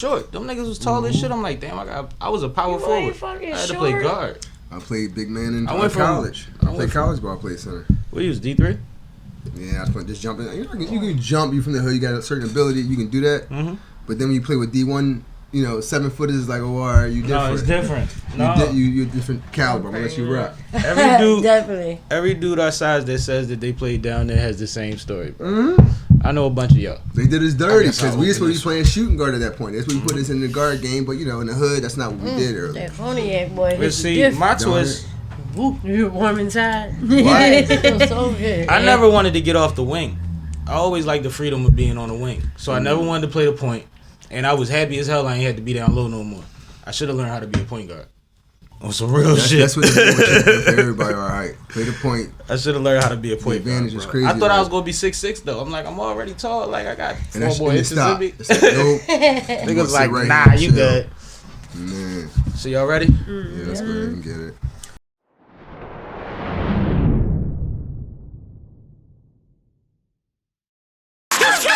short. Them niggas was tall as shit. I'm like, damn, I was a power forward. I had to play guard. I played big man in college. I played college ball. I played center. What you was D3? Yeah, I was playing just jumping. You can jump. You from the hood. You got a certain ability. You can do that. Mm-hmm. But then when you play with D1, 7 footers is like, oh, are you different? No, it's different. No, you're different caliber unless you rock. Every dude, definitely. Every dude our size that says that they played down there has the same story, bro. Mm-hmm. I know a bunch of y'all. They did us dirty because we were supposed to be playing shooting guard at that point. That's what we put us in the guard game. But in the hood, that's not what we did earlier. That Cognac boy. But see, my twist. You're warm inside. Right. So good. I never wanted to get off the wing. I always liked the freedom of being on the wing. So I never wanted to play the point. And I was happy as hell I ain't had to be down low no more. I should have learned how to be a point guard. On some real shit. That's what it's for everybody, all right. Play the point. I should have learned how to be a point guard. The advantage is crazy. I thought I was going to be 6'6", though. I'm like, I'm already tall. Like, I got 4 more inches in me. Nope. Niggas like, right nah, you good. Man. So y'all ready? Yeah, let's go ahead and get it.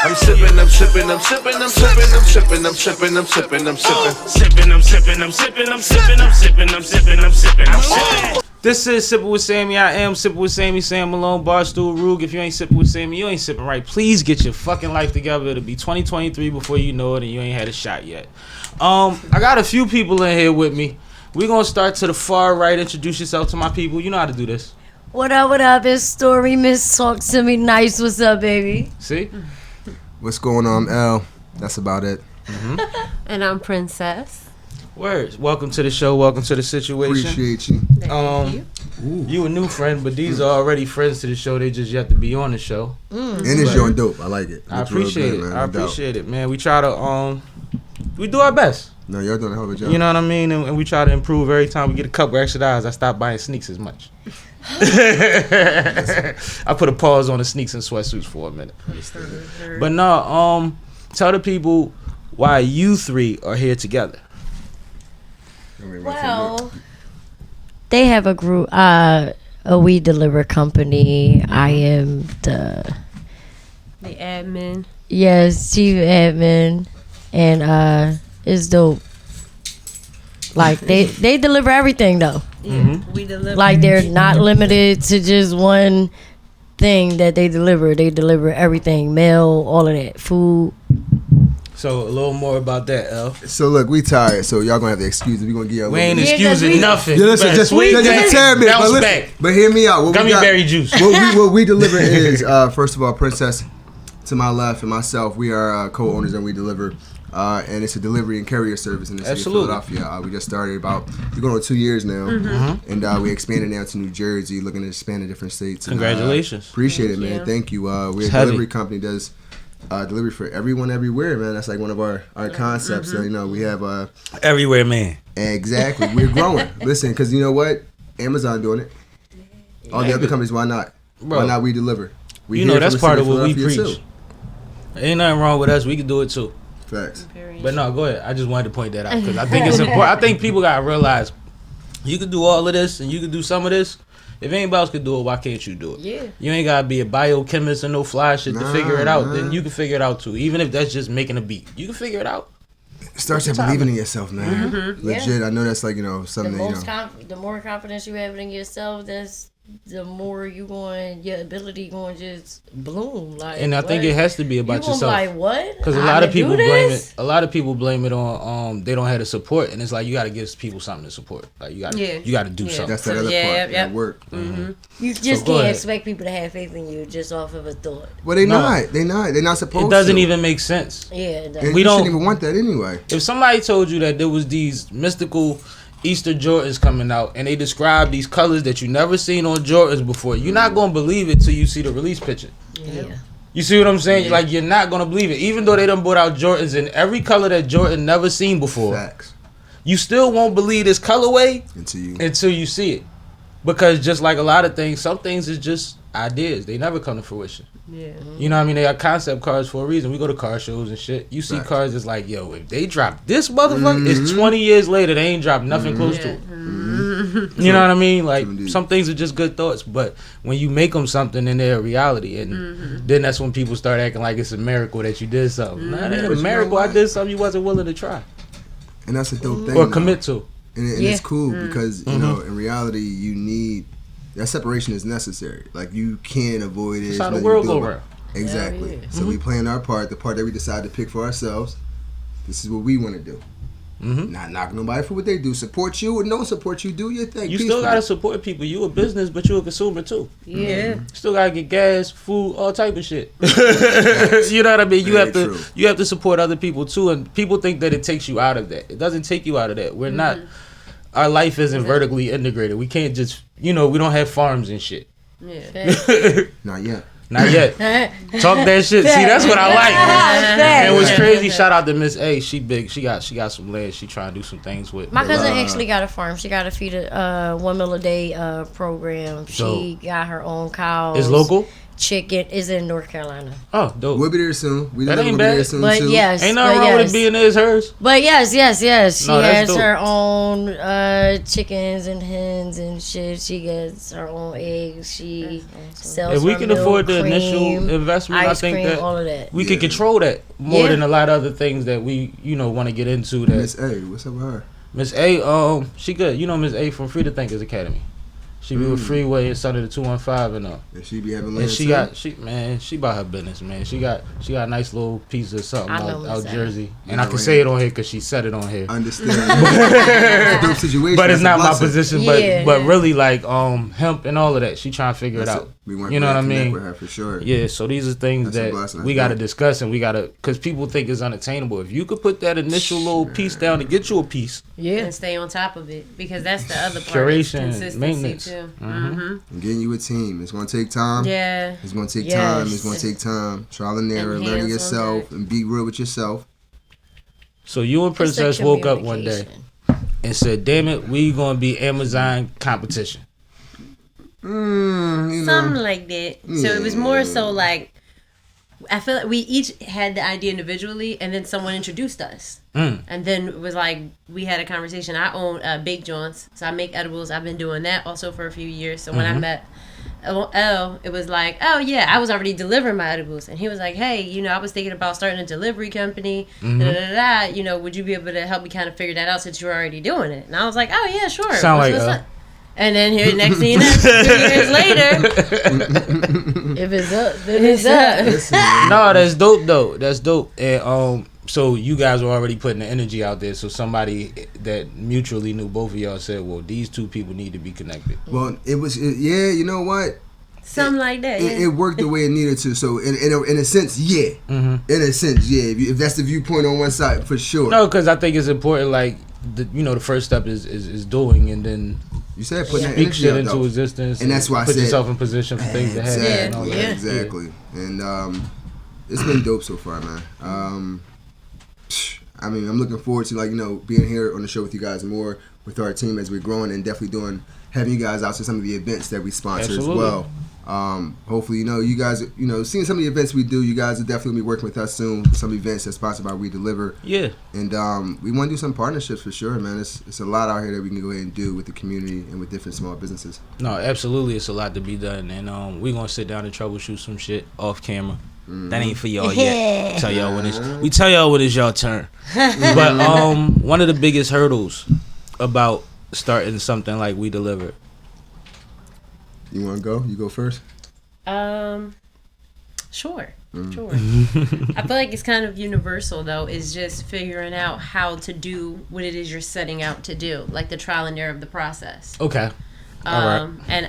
I'm sippin', I'm sippin', I'm sippin', I'm sippin', I'm sippin', I'm sippin', I'm sippin', I'm sippin'. Sippin', I'm sippin', I'm sippin', I'm sippin', I'm sippin', I'm sippin', I'm sippin', I'm sippin'. This is Sippin' with Sammie. I am Sippin' with Sammie, Sam Malone, Barstool, Rug. If you ain't sippin' with Sammie, you ain't sippin' right. Please get your fucking life together. It'll be 2023 before you know it, and you ain't had a shot yet. I got a few people in here with me. We're gonna start to the far right. Introduce yourself to my people. You know how to do this. What up? It's Story Miss Talk to Me Nice. What's up, baby? See? What's going on, L? That's about it. Mm-hmm. And I'm Princess. Words. Welcome to the show. Welcome to the situation. Appreciate you. You a new friend, but these are already friends to the show. They just yet to be on the show. And it's your dope. I like it. I appreciate it. Man. I appreciate it, man. We try to we do our best. No, y'all doing a hell of a job. You know what I mean? And we try to improve every time we get a couple extra dollars. I stop buying sneaks as much. I put a pause on the sneaks and sweatsuits for a minute. But no, tell the people why you three are here together. Well, they have a group, a weed deliver company. I am the admin. Yes, chief admin, and it's dope. Like they deliver everything though. Mm-hmm. We deliver. Like they're not limited to just one thing that they deliver. They deliver everything, mail, all of that, food. So a little more about that, L. So look, we tired, so y'all gonna have to excuse us. We gonna give y'all. We ain't excusing nothing. Yeah, listen, just tell me. But hear me out. Gummy berry juice. What we deliver is first of all, Princess to my left and myself. We are co-owners and we deliver. And it's a delivery and carrier service in the city of Philadelphia. We just started we're going on 2 years now. Mm-hmm. And we expanded now to New Jersey, looking to expand to different states. Congratulations. Appreciate it, man. Thank you. We're a delivery company does delivery for everyone, everywhere, man. That's like one of our concepts. Mm-hmm. So, we have... everywhere, man. Exactly. We're growing. Listen, because you know what? Amazon doing it. All the other companies, why not? Bro, why not we deliver? That's part of what we preach. Too. Ain't nothing wrong with us. We can do it, too. Facts. But no, go ahead. I just wanted to point that out because I think it's important. I think people gotta realize you can do all of this and you can do some of this. If anybody else can do it, why can't you do it? Yeah. You ain't gotta be a biochemist and no fly shit to figure it out. Then you can figure it out too. Even if that's just making a beat, you can figure it out. Start to believing in yourself, man. Mm-hmm. Legit. Yeah. I know that's like something. The more confidence you have in yourself, the more your ability going to just bloom. Like, and I think it has to be about yourself. Like what? Because a lot of people blame it. A lot of people blame it on they don't have the support, and it's like you got to give people something to support. Like you got to do something. That's that other part. That work. Mm-hmm. You just can't expect people to have faith in you just off of a thought. Well, they're not. They're not supposed to. It doesn't even make sense. Yeah, and we shouldn't even want that anyway. If somebody told you that there was these mystical Easter Jordans coming out and they describe these colors that you never seen on Jordans before, you're not gonna believe it till you see the release picture. Yeah. You see what I'm saying? Like you're not gonna believe it, even though they done brought out Jordans in every color that Jordan never seen before. Facts. You still won't believe this colorway until you see it, because just like a lot of things, some things is just ideas. They never come to fruition. Yeah. You know what I mean? They are concept cars for a reason. We go to car shows and shit. You see cars that's like, yo, if they drop this motherfucker, it's 20 years later, they ain't dropped nothing close to it. You know what I mean? Like True, some things are just good thoughts, but when you make them something, then they're a reality, and then that's when people start acting like it's a miracle that you did something. Nah, it ain't a miracle. I did something you wasn't willing to try And that's a dope thing. or commit to. And it's cool because you know, in reality, you need that separation is necessary. Like you can't avoid it. That's how the world go around. Exactly. So we playing our part, the part that we decide to pick for ourselves. This is what we want to do. Not knocking nobody for what they do. Support you or don't support you. Do your thing. You still gotta support people. You a business, but you a consumer too. Yeah. Still gotta get gas, food, all type of shit. You know what I mean? You have to support other people too. And people think that it takes you out of that. It doesn't take you out of that. We're not. Our life isn't vertically integrated. We can't just, we don't have farms and shit. Yeah. Not yet. Not yet. Talk that shit. See, that's what I like. And what's crazy, shout out to Miss A. She big. She got some land. She trying to do some things with. My cousin actually got a farm. She got a feed 1 meal a day program. She got her own cows. It's local? Chicken is in North Carolina. Oh, dope. We'll be there soon. That ain't bad. But too. yes, Ain't nothing wrong with it being as hers. But yes. She No, that's has dope. her own chickens and hens and shit. She gets her own eggs. She sells. If we her can milk, afford the cream, initial investment, I ice think cream, that all of that. we can control that more than a lot of other things that we, want to get into. That Miss A, what's up with her? Miss A, she good. Miss A from Free to Thinkers Academy. She be with Freeway and Son of the 215 and And she be having land And she too? she about her business, man. She got a nice little piece of something out Jersey. And I can right. say it on here because she said it on here. Understand. Dope situation. But it's That's not a my blessing. position. But really, like hemp and all of that, she trying to figure it out. We want You know to what I connect mean? with her for sure. Yeah, so these are things That's a that blessing. we got to discuss, and we got to, because people think it's unattainable. If you could put that initial little piece down to get you a piece. And stay on top of it, because that's the other part. Curation, Consistency maintenance. too. I'm getting you a team. It's going to take time. Yeah. It's going to take Yes. time. It's going to take time. Trial and error, And learning hands-on yourself, deck. and be real with yourself. So you and It's a Princess woke up one day communication. and said, damn it, we going to be Amazon competition. Something like that. So it was more so like, I feel like we each had the idea individually, and then someone introduced us. And then it was like, we had a conversation. I own Bake Joints, so I make edibles. I've been doing that also for a few years. So when I met L, it was like, oh yeah, I was already delivering my edibles. And he was like, hey, I was thinking about starting a delivery company. Would you be able to help me kind of figure that out since you're already doing it? And I was like, oh yeah, sure. Sound like What's up? And then here, next thing you know, 2 years later, If it's up, then it's up. No, that's dope though. That's dope. And so you guys were already putting the energy out there. So somebody that mutually knew both of y'all said, well, these two people need to be connected. Well, you know what? something like that. It worked the way it needed to. So in a sense, yeah. In a sense, yeah. If that's the viewpoint on one side, for sure. No, because I think it's important. Like the first step is doing, and then you said putting that speak energy shit out, into though. existence, And that's why I put said yourself in position for things to happen. And all that. Exactly. And it's been dope so far, man. I mean, I'm looking forward to being here on the show with you guys more with our team as we're growing, and definitely having you guys out to some of the events that we sponsor as well. Hopefully, you guys, seeing some of the events we do, you guys will definitely be working with us soon for some events that's sponsored by We Deliver. Yeah. And we want to do some partnerships for sure, man. It's a lot out here that we can go ahead and do with the community and with different small businesses. No, absolutely, it's a lot to be done, and we're gonna sit down and troubleshoot some shit off camera. That ain't for y'all yet. Tell y'all when it's y'all turn. But one of the biggest hurdles about starting something like We Deliver. You want to go? You go first. Sure. I feel like it's kind of universal though. Is just figuring out how to do what it is you're setting out to do, like the trial and error of the process. Okay. All right. And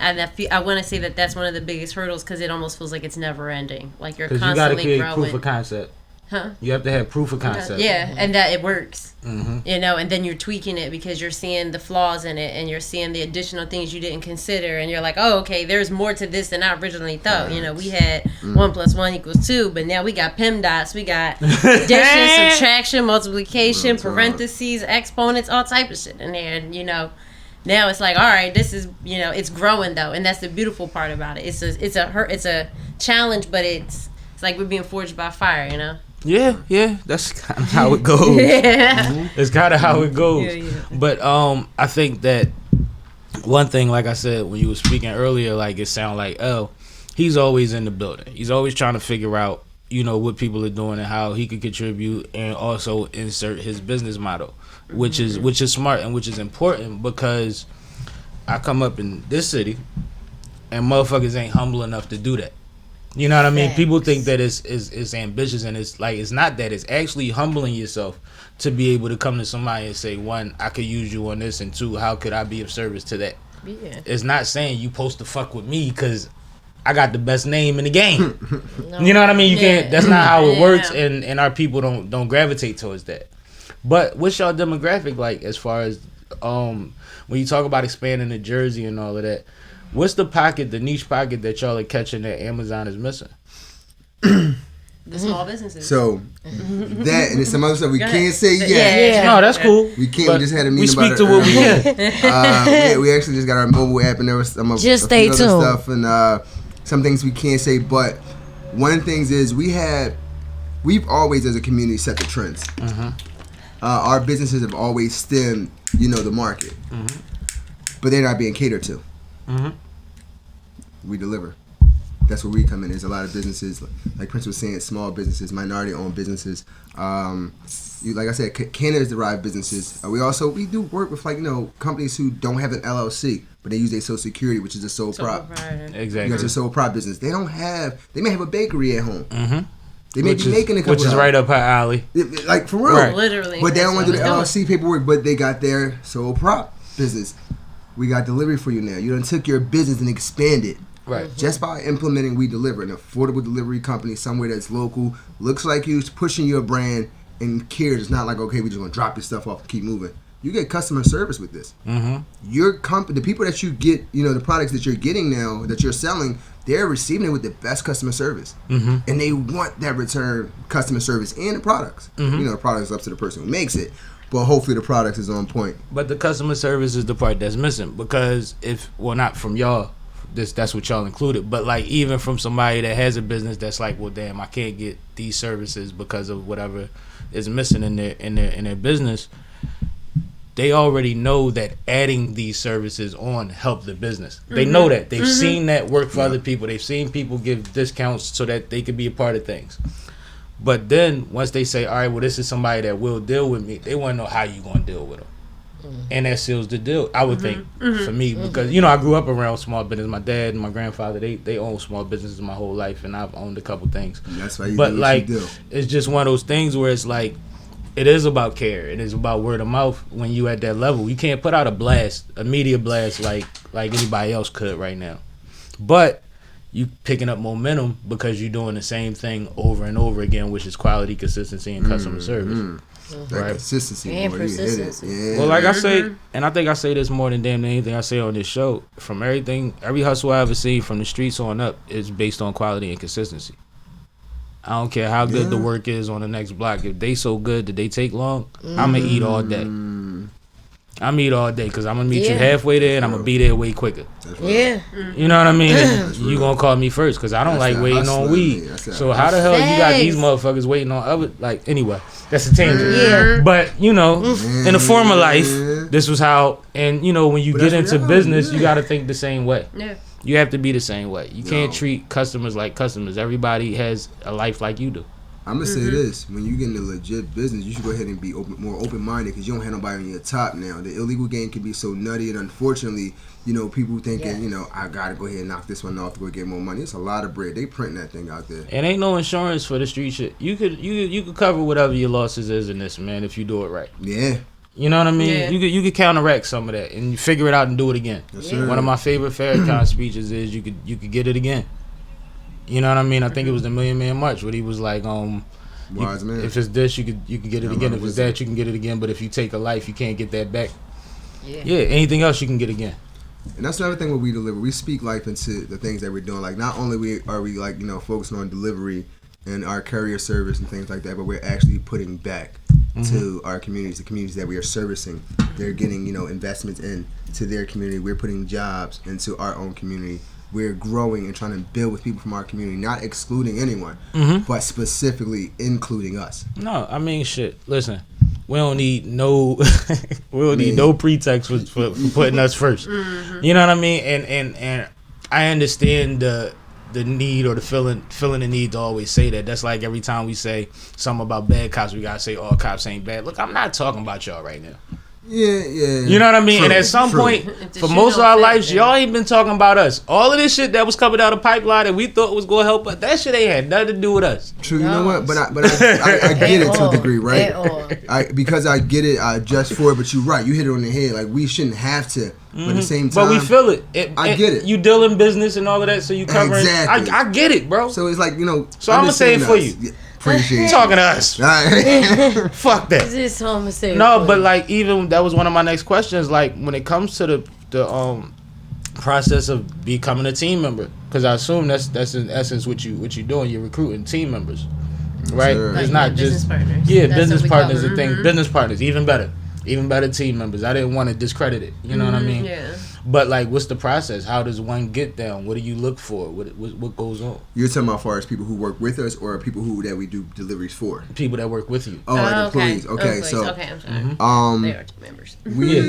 I want to say that that's one of the biggest hurdles because it almost feels like it's never ending. Like you're Because you got to constantly create growing. proof of concept. Huh? You have to have proof of concept. Yeah, and that it works. And then you're tweaking it because you're seeing the flaws in it and you're seeing the additional things you didn't consider, and you're like, oh, okay, there's more to this than I originally thought. We had 1 + 1 = 2, but now we got PEMDAS, we got addition, subtraction, multiplication, parentheses, exponents, all type of shit in there. And now it's like, all right, this is it's growing though, and that's the beautiful part about it. It's a challenge, but it's like we're being forged by fire. Yeah, that's kind of how it goes. It's kind of how it goes. But I think that one thing, like I said when you were speaking earlier, like it sounded like, oh, he's always in the building. He's always trying to figure out, what people are doing and how he could contribute and also insert his business model, which is smart and which is important, because I come up in this city and motherfuckers ain't humble enough to do that. You know what I mean? Facts. People think that it's ambitious, and it's like, it's not that. It's actually humbling yourself to be able to come to somebody and say, one, I could use you on this, and two, how could I be of service to that? Yeah. It's not saying you supposed to fuck with me because I got the best name in the game. No. You know what I mean? You can't. That's not how it Yeah. works, and our people don't gravitate towards that. But what's y'all demographic like as far as when you talk about expanding to Jersey and all of that? What's the niche pocket that y'all are catching that Amazon is missing? The small businesses. So that and some other stuff we Go can't ahead. say yet. Yeah. No, that's cool. We can't. But We just had a we meeting speak about to it what we earlier. can. We actually just got our mobile app, and there was some Just stay other tuned. stuff and some things we can't say. But one of the things is we've always as a community set the trends. Our businesses have always stemmed, the market, but they're not being catered to. We deliver. That's where we come in. There's a lot of businesses, like Prince was saying, small businesses, minority-owned businesses. Like I said, Canada-derived businesses. We do work with companies who don't have an LLC, but they use their Social Security, which is a sole prop. Exactly. It's a sole prop business. They may have a bakery at home. They may Which be making a couple. Which is right up her alley. Like for real. Right. Literally. But they don't want to do the That's what LLC paperwork, but they got their sole prop business. We got delivery for you now. You done took your business and expanded. Right. Just by implementing We Deliver, an affordable delivery company somewhere that's local, looks like you, pushing your brand, and cares. It's not like, okay, we're just going to drop your stuff off and keep moving. You get customer service with this. Your company, the people that you get, the products that you're getting now, that you're selling, they're receiving it with the best customer service. And they want that return customer service and the products. The product's up to the person who makes it. But hopefully the product is on point. But the customer service is the part that's missing, because not from y'all, that's what y'all included, but like even from somebody that has a business that's like, well, damn, I can't get these services because of whatever is missing in their business. They already know that adding these services on help the business. They know that. They've seen that work for other people. They've seen people give discounts so that they could be a part of things. But then once they say, all right, well, this is somebody that will deal with me, they want to know how you going to deal with them. And that seals the deal, I would think, for me, because I grew up around small business. My dad and my grandfather, they own small businesses my whole life, and I've owned a couple things. And that's why you but do what like, you do. it's just one of those things where it's like, it is about care. It is about word of mouth. When you at that level, you can't put out a media blast like anybody else could right now. But you picking up momentum because you're doing the same thing over and over again, which is quality, consistency, and customer service. That Right. consistency, And boy, you hit it. persistency. Yeah. Well, like I say, and I think I say this more than damn near anything I say on this show, from every hustle I ever seen from the streets on up is based on quality and consistency. I don't care how good the work is on the next block. If they so good that they take long, I'm going to eat all day. I'm eat all day because I'm going to meet you halfway there and I'm going to be there way quicker. Yeah. You know what I mean? You going to call me first because I don't like waiting on weed. So how the hell you got these motherfuckers waiting on other, like, anyway, that's a tangent. Yeah. But, in a former life, this was how, and, when you get into business, you got to think the same way. Yeah. You have to be the same way. You can't treat customers like customers. Everybody has a life like you do. I'm going to say this. When you get in a legit business, you should go ahead and be more open-minded because you don't have nobody on your top now. The illegal game can be so nutty, and unfortunately, people thinking, I got to go ahead and knock this one off to go get more money. It's a lot of bread. They printing that thing out there. And ain't no insurance for the street shit. You could cover whatever your losses is in this, man, if you do it right. Yeah. You know what I mean? Yeah. You could counteract some of that and you figure it out and do it again. Yes, sir. One of my favorite Farrakhan speeches is you could get it again. You know what I mean? I think it was the Million Man March where he was like, Wise man. if it's this, you can get it again. If it's that, you can get it again. But if you take a life, you can't get that back. Yeah. Anything else you can get again. And that's another thing what we deliver. We speak life into the things that we're doing. Like not only are we like focusing on delivery and our courier service and things like that, but we're actually putting back to our communities, the communities that we are servicing. They're getting investments into their community. We're putting jobs into our own community. We're growing and trying to build with people from our community, not excluding anyone, but specifically including us. No, I mean, shit. Listen, we don't need no pretext for putting us first. You know what I mean? And I understand the need or the feeling the need to always say that. That's like every time we say something about bad cops, we gotta say all cops ain't bad. Look, I'm not talking about y'all right now. Yeah. You know what I mean? True, and at some point, for most of our lives, y'all ain't been talking about us. All of this shit that was coming out of the pipeline that we thought was gonna help us, that shit ain't had nothing to do with us. True, you know what? But I get it to a degree, right? Because I get it, I adjust for it. But you're right, you hit it on the head. Like we shouldn't have to, but at the same time, but we feel it. I get it. You deal in business and all of that, so you covering. Exactly. I get it, bro. So it's like So I'm gonna say it for you. Yeah. Appreciate you talking to us. Fuck that. This homicide. No, but like even that was one of my next questions. Like when it comes to the process of becoming a team member, because I assume that's in essence what you doing. You're recruiting team members, right? Sure. It's not just partners. Yeah, That's business partners cover. and things. Business partners, even better team members. I didn't want to discredit it. You know what I mean? Yeah. But like, what's the process? How does one get down? What do you look for? What goes on? You're talking about as far as people who work with us or people that we do deliveries for? People that work with you. Oh, like employees. Okay, so okay, I'm sorry. They are team members.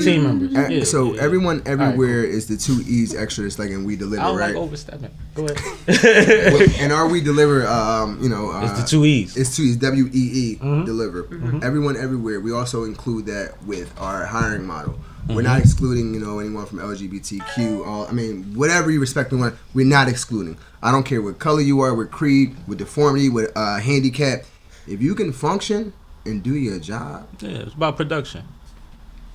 Team members. Everyone everywhere is the 2 E's extra. It's like, and we deliver, I don't right? like overstepping. Go ahead. And are we deliver? It's the 2 E's. It's 2 E's. WEE. Deliver. Everyone everywhere. We also include that with our hiring model. We're not excluding, anyone from LGBTQ. Whatever you respect and want, we're not excluding. I don't care what color you are, with creed, with deformity, with handicap. If you can function and do your job. Yeah, it's about production.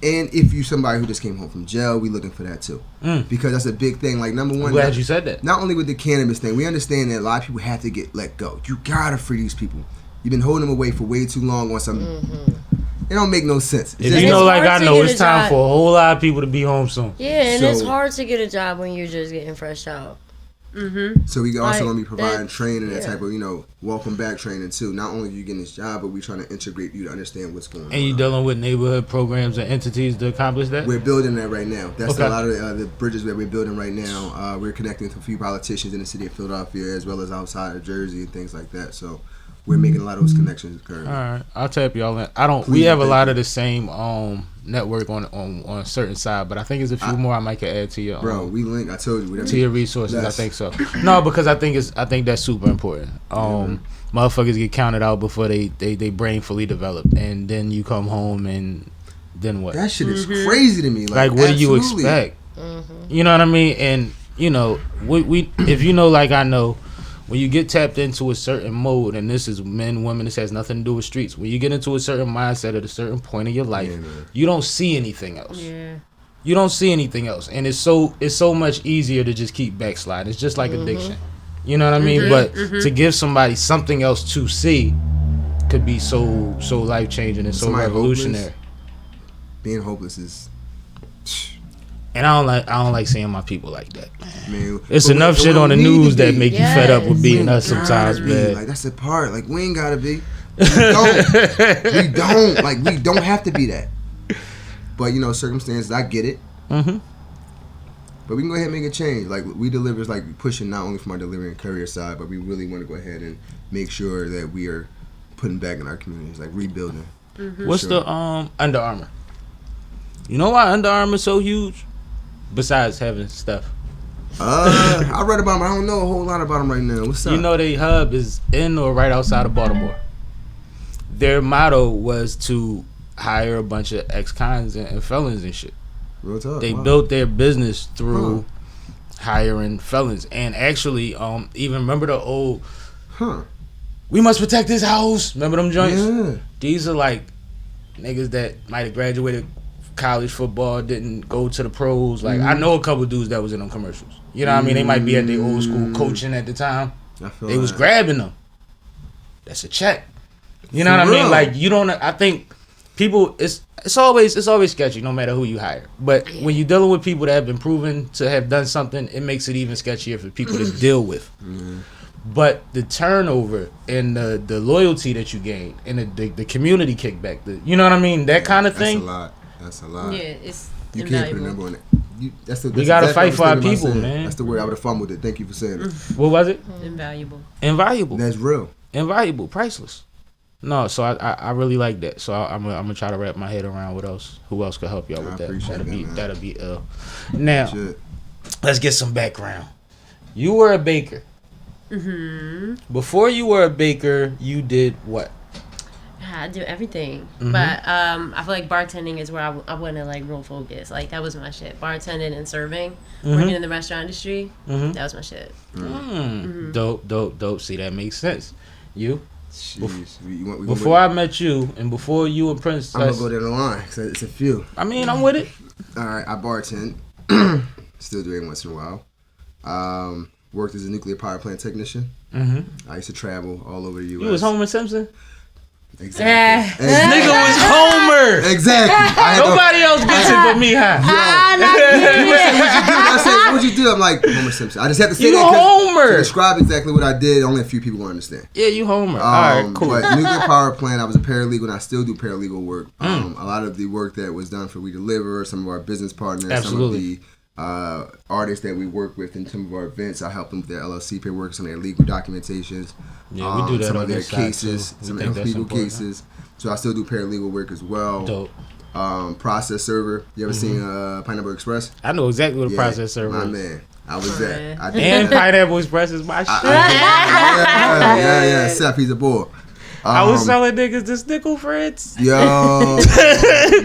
And if you somebody who just came home from jail, we looking for that too. Because that's a big thing. Like, number one. I'm glad you said that. Not only with the cannabis thing, we understand that a lot of people have to get let go. You gotta free these people. You've been holding them away for way too long on something. It don't make no sense. If you know, like I know, it's time for a whole lot of people to be home soon. Yeah, and it's hard to get a job when you're just getting fresh out. So we also gonna be providing training, that type of welcome back training too. Not only you getting this job, but we trying to integrate you to understand what's going on. And you dealing with neighborhood programs and entities to accomplish that? We're building that right now. That's a lot of the bridges that we're building right now. We're connecting with a few politicians in the city of Philadelphia as well as outside of Jersey and things like that. So we're making a lot of those connections currently. All right, I'll tap y'all in. We have a lot of the same network on a certain side, but I think there's a few more I might could add to your. Bro, we link. I told you. To your resources, I think so. No, because I think that's super important. Motherfuckers get counted out before they brain fully develop, and then you come home and then what? That shit is crazy to me. Like what do you expect? You know what I mean? And we if like I know. When you get tapped into a certain mode, and this is men, women, this has nothing to do with streets. When you get into a certain mindset at a certain point in your life, you don't see anything else. Yeah. You don't see anything else, and it's so much easier to just keep backsliding. It's just like addiction. You know what I mean? But to give somebody something else to see could be so life changing and so revolutionary. Being hopeless is. And I don't like seeing my people like that, man. It's enough shit on the news that make you fed up with being us sometimes, man. Like, that's the part. Like, we ain't gotta be. We don't. Like, we don't have to be that. But, circumstances, I get it. But we can go ahead and make a change. Like, we deliver, like, pushing not only from our delivery and courier side, but we really want to go ahead and make sure that we are putting back in our communities, like rebuilding. What's the Under Armour? You know why Under Armour is so huge? Besides having stuff. I read about them. I don't know a whole lot about them right now. What's up? You know their hub is in or right outside of Baltimore. Their motto was to hire a bunch of ex-cons and felons and shit. Real talk. They built their business through hiring felons. And actually, even remember the old, we must protect this house. Remember them joints? Yeah. These are like niggas that might have graduated college football, didn't go to the pros. Like, I know a couple dudes that was in them commercials. You know what I mean? They might be at their old school coaching at the time. They was grabbing them. That's a check. You know what I mean? Like, you don't. I think people. It's always sketchy, no matter who you hire. But when you're dealing with people that have been proven to have done something, it makes it even sketchier for people to deal with. But the turnover and the loyalty that you gain and the community kickback, you know what I mean? That kind of thing. That's a lot. Yeah, it's you invaluable. can't put a number on it. That's we gotta fight for our people, man. That's the word. I would have fumbled it. Thank you for saying it. What was it? Invaluable. Invaluable. That's real. Invaluable. Priceless. No, so I really like that. So I'm gonna try to wrap my head around who else could help y'all with that. That'll be ill. Now, let's get some background. You were a baker. Mm-hmm. Before you were a baker, you did what? I do everything, but I feel like bartending is where I want to like real focus. Like that was my shit. Bartending and serving, working in the restaurant industry, that was my shit. Dope. See, that makes sense. You? Jeez. Before I met you, and before you and Princess, I'm gonna go down the line because it's a few. I mean, I'm with it. All right, I bartend. Still do it once in a while. Worked as a nuclear power plant technician. I used to travel all over the U.S. You was Homer Simpson? Exactly. This nigga was Homer. Exactly. Nobody else gets it but me, huh? I said, what'd you do? I'm like, Homer Simpson. I just have to say you that Homer. to describe exactly what I did. Only a few people will understand. Yeah, you Homer. All right, cool. But nuclear power plant, I was a paralegal, and I still do paralegal work. A lot of the work that was done for We Deliver, some of our business partners, some of the artists that we work with in some of our events, I help them with their LLC paperwork, some of their legal documentations. Yeah, we do that some on of their this cases, some of their legal cases. So I still do paralegal work as well. Dope. Process server. You ever seen Pineapple Express? I know exactly what a process server is. My man. I was that. And Pineapple Express is my shit. Yeah. Seth, he's a boy. I was selling niggas this nickel, friends. Yo,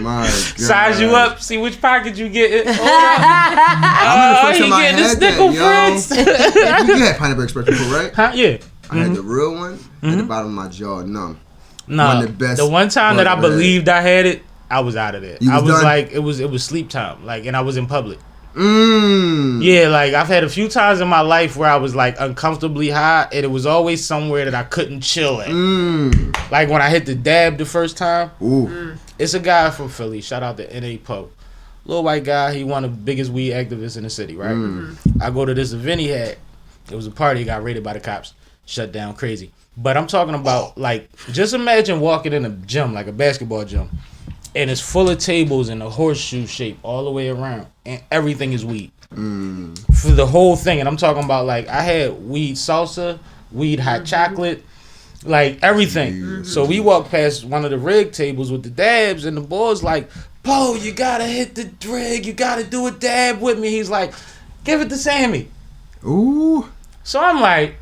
my God. Size you up, see which pocket you get. I remember the first time I getting this had nickel, that, friends. You had Pineapple Express before, right? Huh? Yeah. I had the real one at the bottom of my jaw numb. No, one of the best. The one time that I believed I had it, I was out of there. I was done? like, it was sleep time, like, and I was in public. Yeah, like I've had a few times in my life where I was like uncomfortably high, and it was always somewhere that I couldn't chill at. Like when I hit the dab the first time. It's a guy from Philly. Shout out to N.A. Poe. Little white guy. He one of the biggest weed activists in the city, right? I go to this event he had. It was a party. Got raided by the cops. Shut down crazy. But I'm talking about, like, just imagine walking in a gym, like a basketball gym, and it's full of tables in a horseshoe shape all the way around, and everything is weed. For the whole thing. And I'm talking about, like, I had weed salsa, weed hot chocolate, like, everything. So we walked past one of the rig tables with the dabs, and the boy's like, Bo, you gotta hit the rig, you gotta do a dab with me. He's like, give it to Sammie. So I'm like,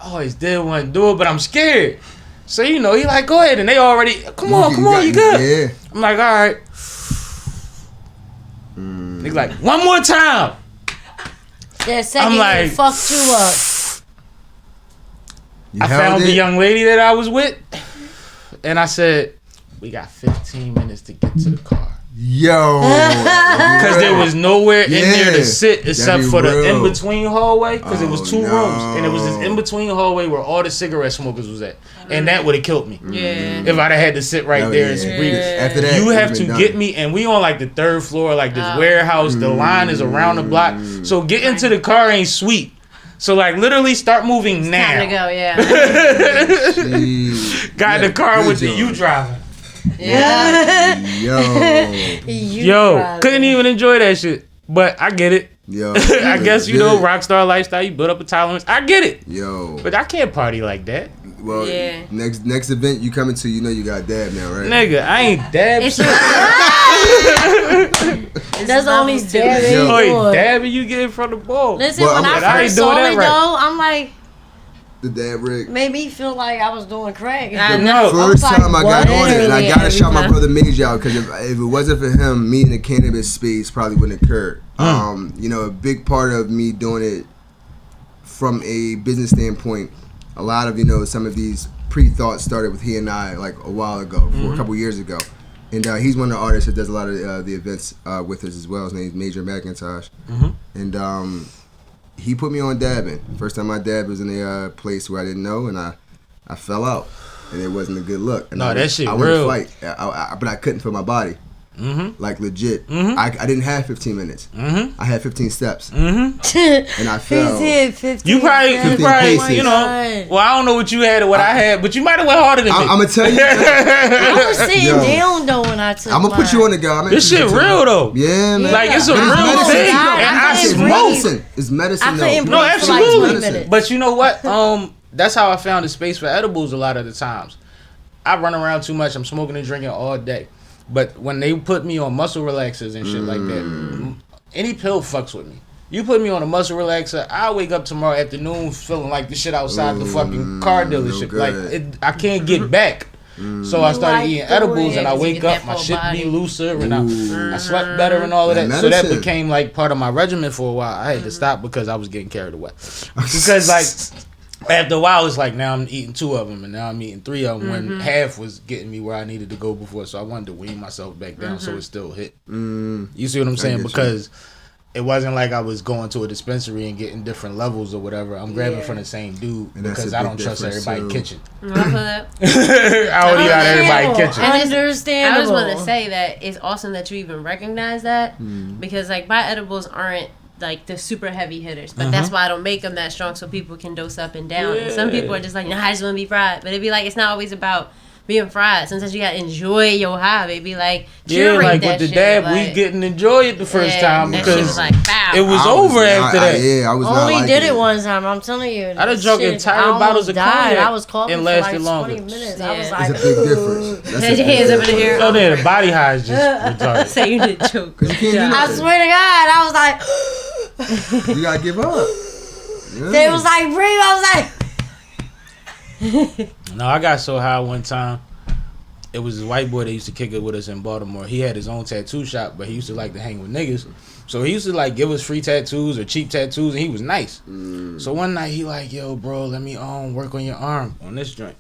oh, he's did want to do it, but I'm scared. So, you know, he like, go ahead. And they already, come on, you good. Yeah. I'm like, all right. He's like, one more time. That second like, fucked you up. I found the young lady that I was with, and I said, we got 15 minutes to get to the car. Yo. Because there was nowhere in there to sit except for the in-between hallway, because it was two rooms, and it was this in-between hallway where all the cigarette smokers was at. And that would have killed me. If I'd have had to sit right there and breathe. After that, you have to get me, and we on like the third floor, like this warehouse. The line is around the block. So getting to the car ain't sweet. So like literally start moving now. Time to go, yeah. Got in the car with the you driving. Yeah. Yo, couldn't even enjoy that shit. But I get it. Yo, I guess you know, rock star lifestyle. You build up a tolerance. I get it. Yo, but I can't party like that. Well, next event you coming to, you know you got dab now, right? Nigga, I ain't dab. That's only dabbing. Yo, dabbing you get from the ball. Listen, when I first saw it though, I'm like, the dab rig made me feel like I was doing crack. First time I got on it, and I gotta shout my brother Mage out, because if it wasn't for him, me in the cannabis space probably wouldn't occur. You know, a big part of me doing it from a business standpoint, a lot of, you know, some of these pre-thoughts started with he and I like a while ago, a couple years ago. And he's one of the artists that does a lot of the events with us as well. His name's Major McIntosh. And he put me on dabbing. First time I dabbed was in a place where I didn't know, and I fell out, and it wasn't a good look. And that shit I real. Went to fight, but I couldn't feel my body. Like legit. I didn't have 15 minutes. I had 15 steps. And I fell. You probably, you know, well, I don't know what you had or what I had, but you might have went harder than me. I'm going to tell you. I was sitting down though when I took I'm going to put you on the guy. This shit real though. Yeah, man. Like, it's a real thing. And I smoke. It's medicine though. No, absolutely. But you know what? That's how I found the space for edibles a lot of the times. I run around too much. I'm smoking and drinking all day. But when they put me on muscle relaxers and shit like that, any pill fucks with me. You put me on a muscle relaxer, I'll wake up tomorrow afternoon feeling like the shit outside the fucking car dealership. Like, I can't get back. So I started eating edibles, and I wake up, my shit be looser, and I slept better and all of that. So that became like part of my regimen for a while. I had to stop because I was getting carried away. Because like after a while, it's like now I'm eating 2 of them, and now I'm eating 3 of them. When half was getting me where I needed to go before, so I wanted to wean myself back down so it still hit. You see what I'm saying? Because it wasn't like I was going to a dispensary and getting different levels or whatever. I'm grabbing from the same dude because I don't trust everybody's kitchen. I don't eat out of everybody's kitchen. Understandable. I just want to say that it's awesome that you even recognize that because like my edibles aren't like the super heavy hitters, but that's why I don't make them that strong so people can dose up and down. And some people are just like, I just want to be fried, but it'd be like it's not always about being fried. Sometimes you gotta enjoy your high, baby. Like curate like that with the shit. dab, like, we didn't enjoy it the first time because was like, it was over after that. I was only not did it one time. I'm telling you. I done drunk entire bottles of cognac. I was coughing and for lasted like longer. 20 minutes. Yeah. I was like, It's a big difference. Put your hands up in the air. Oh, the body high is just retarded. Say you did choke. You can't do I nothing. swear to God, I was like, You gotta give up. they was like, breathe. I was like, No, I got so high one time. It was this white boy that used to kick it with us in Baltimore. He had his own tattoo shop, but he used to like to hang with niggas. So he used to like give us free tattoos or cheap tattoos, and he was nice. So one night he like, yo, bro, let me work on your arm on this joint.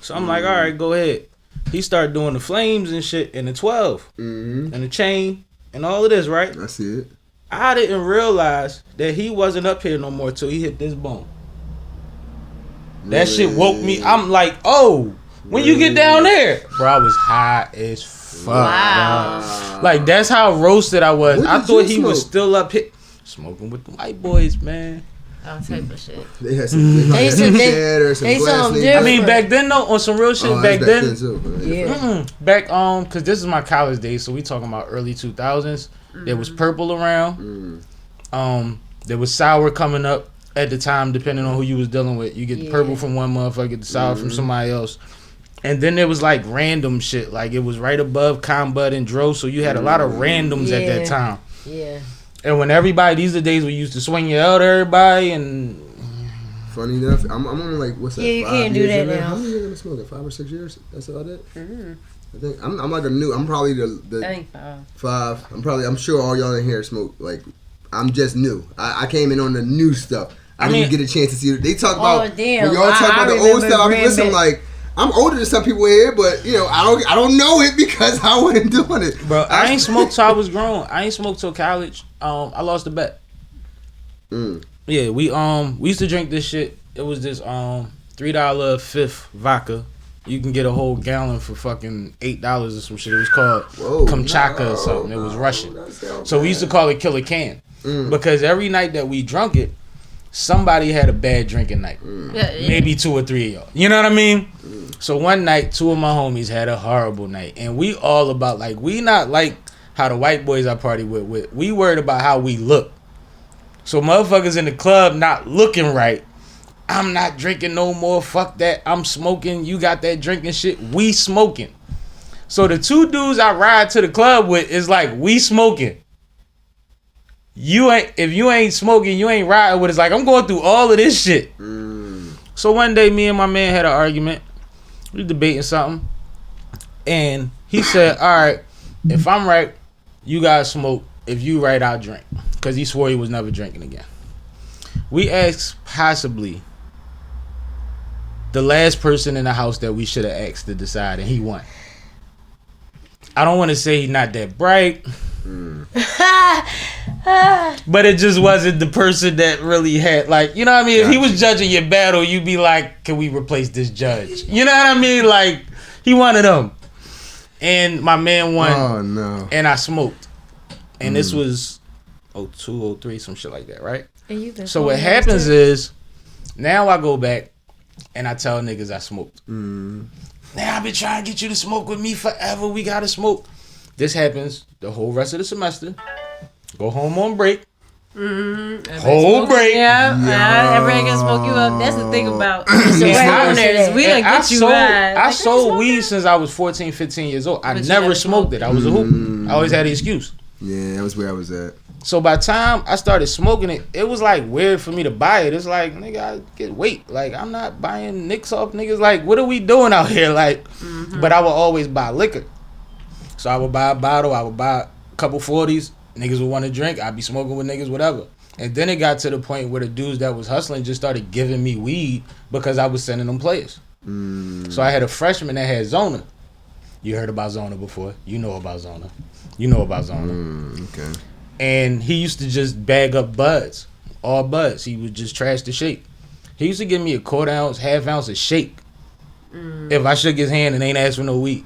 So I'm like, all right, go ahead. He started doing the flames and shit and the 12 and the chain and all of this, right? I see it. I didn't realize that he wasn't up here no more till he hit this bone. That shit woke me. I'm like, oh. When you get down there, bro, I was high as fuck. Wow. Like, that's how roasted I was. I thought he was still up here smoking with the white boys, man. All type of shit. They had some glass. I mean, back then, though, on some real shit, back then. yeah. Back, because this is my college days, so we talking about early 2000s. There was purple around. There was sour coming up at the time, depending on who you was dealing with. You get the purple from one motherfucker, get the sour from somebody else. And then there was like random shit. Like it was right above Combud and Dro, so you had a lot of randoms at that time. Yeah. And when everybody, these are the days we used to swing you out to everybody and... Funny enough, I'm on like, what's that, you 5 can't years do that in there? now. How many years gonna smoke it? 5 or 6 years? That's about it? I think I'm like I'm probably the I think 5. I'm sure all y'all in here smoke, like, I'm just new. I came in on the new stuff. I didn't get a chance to see it. They talk about, when y'all talk about the old stuff, I listen like, I'm older than some people here, but you know, I don't know it because I wasn't doing it. Bro, I ain't smoked till I was grown. I ain't smoked till college. I lost a bet. Yeah, we used to drink this shit. It was this $3 fifth vodka. You can get a whole gallon for fucking $8 or some shit. It was called Kamchatka or something. It was Russian. So we used to call it Killer Can because every night that we drunk it, somebody had a bad drinking night. Maybe 2 or 3 of y'all. You know what I mean? So one night, 2 of my homies had a horrible night. And we all about, like, we not like how the white boys I party with. We worried about how we look. So motherfuckers in the club not looking right. I'm not drinking no more. Fuck that. I'm smoking. You got that drinking shit. We smoking. So the 2 dudes I ride to the club with is like, we smoking. If you ain't smoking, you ain't riding with us. Like, I'm going through all of this shit. So one day, me and my man had an argument. We debating something. And he said, all right, if I'm right, you guys smoke. If you right, I'll drink. Because he swore he was never drinking again. We asked possibly the last person in the house that we should have asked to decide, and he won. I don't want to say he's not that bright. But it just wasn't the person that really had, like, you know what I mean? If he was judging your battle, you'd be like, can we replace this judge? You know what I mean? Like, he wanted them. And my man won. Oh, no. And I smoked. And this was 02, 03, some shit like that, right? So what happens is, now I go back and I tell niggas I smoked. Now I've been trying to get you to smoke with me forever. We gotta smoke. This happens the whole rest of the semester. Go home on break. Whole break. Yeah, everybody can smoke you up. That's the thing about stoners. We gonna get you high. I sold weed since I was 14, 15 years old. I never smoked it. I was a hoop. I always had an excuse. Yeah, that was where I was at. So by the time I started smoking it, it was like weird for me to buy it. It's like, nigga, I get weight. Like, I'm not buying nicks off niggas. Like, what are we doing out here? Like, but I would always buy liquor. So I would buy a bottle. I would buy a couple 40s. Niggas would want to drink. I'd be smoking with niggas, whatever. And then it got to the point where the dudes that was hustling just started giving me weed because I was sending them players. So I had a freshman that had Zona. You heard about Zona before. You know about Zona. Okay. And he used to just bag up buds. All buds. He would just trash the shake. He used to give me a quarter ounce, half ounce of shake if I shook his hand and ain't asked for no weed.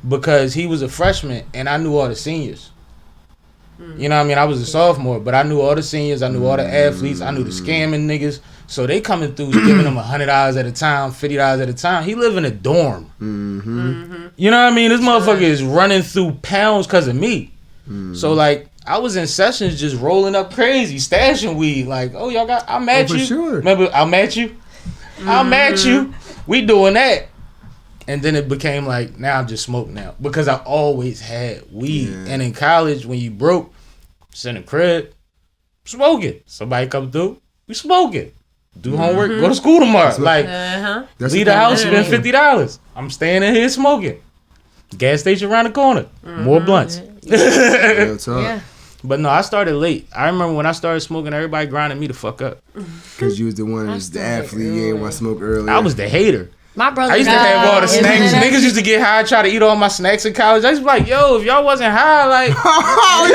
Because he was a freshman and I knew all the seniors. You know what I mean? I was a sophomore, but I knew all the seniors. I knew all the athletes. I knew the scamming niggas. So they coming through giving him $100 at a time, $50 at a time. He live in a dorm. You know what I mean? This motherfucker is running through pounds because of me. So like, I was in sessions just rolling up crazy, stashing weed. Like, oh, y'all got, I'll match you. Sure. Remember, I'll match you. I'll match you. We doing that. And then it became like, now I'm just smoking now. Because I always had weed. Yeah. And in college, when you broke, just in the crib, smoking. Somebody come through, we smoking. Do homework, go to school tomorrow. Like, leave the house, spend $50. I'm staying in here smoking. Gas station around the corner. More blunts. Yeah. But no, I started late. I remember when I started smoking, everybody grinding me the fuck up. Because you was the one that was the athlete. You ain't want to smoke earlier. I was the hater. My brother. I used to have all the snacks. Niggas used to get high, try to eat all my snacks in college. I used to be like, yo, if y'all wasn't high, like, all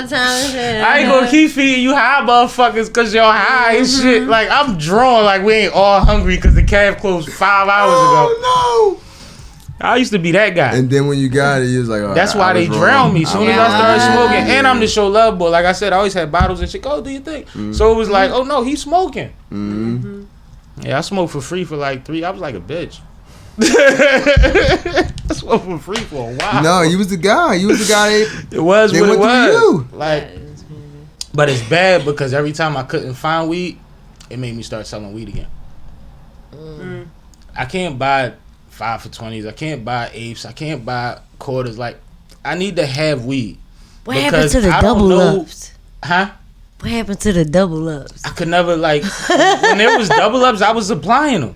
the time. I ain't gonna keep feeding you high motherfuckers because y'all high and shit. Like, I'm drawn like we ain't all hungry because the calf closed 5 hours ago. Oh, no. I used to be that guy. And then when you got it, you was like, oh, that's why they drowned me. As soon as I started smoking. And I'm the show love boy. Like I said, I always had bottles and shit. Go, do you think? So it was like, oh no, he's smoking. Yeah, I smoked for free for like 3. I was like a bitch. I smoked for free for a while. No, you was the guy. You was the guy. It was what it was. You. Like, but it's bad because every time I couldn't find weed, it made me start selling weed again. I can't buy 5 for 20s. I can't buy apes. I can't buy quarters. Like, I need to have weed. What happened to the double ups? Huh? What happened to the double ups? I could never, like, when there was double ups, I was supplying them.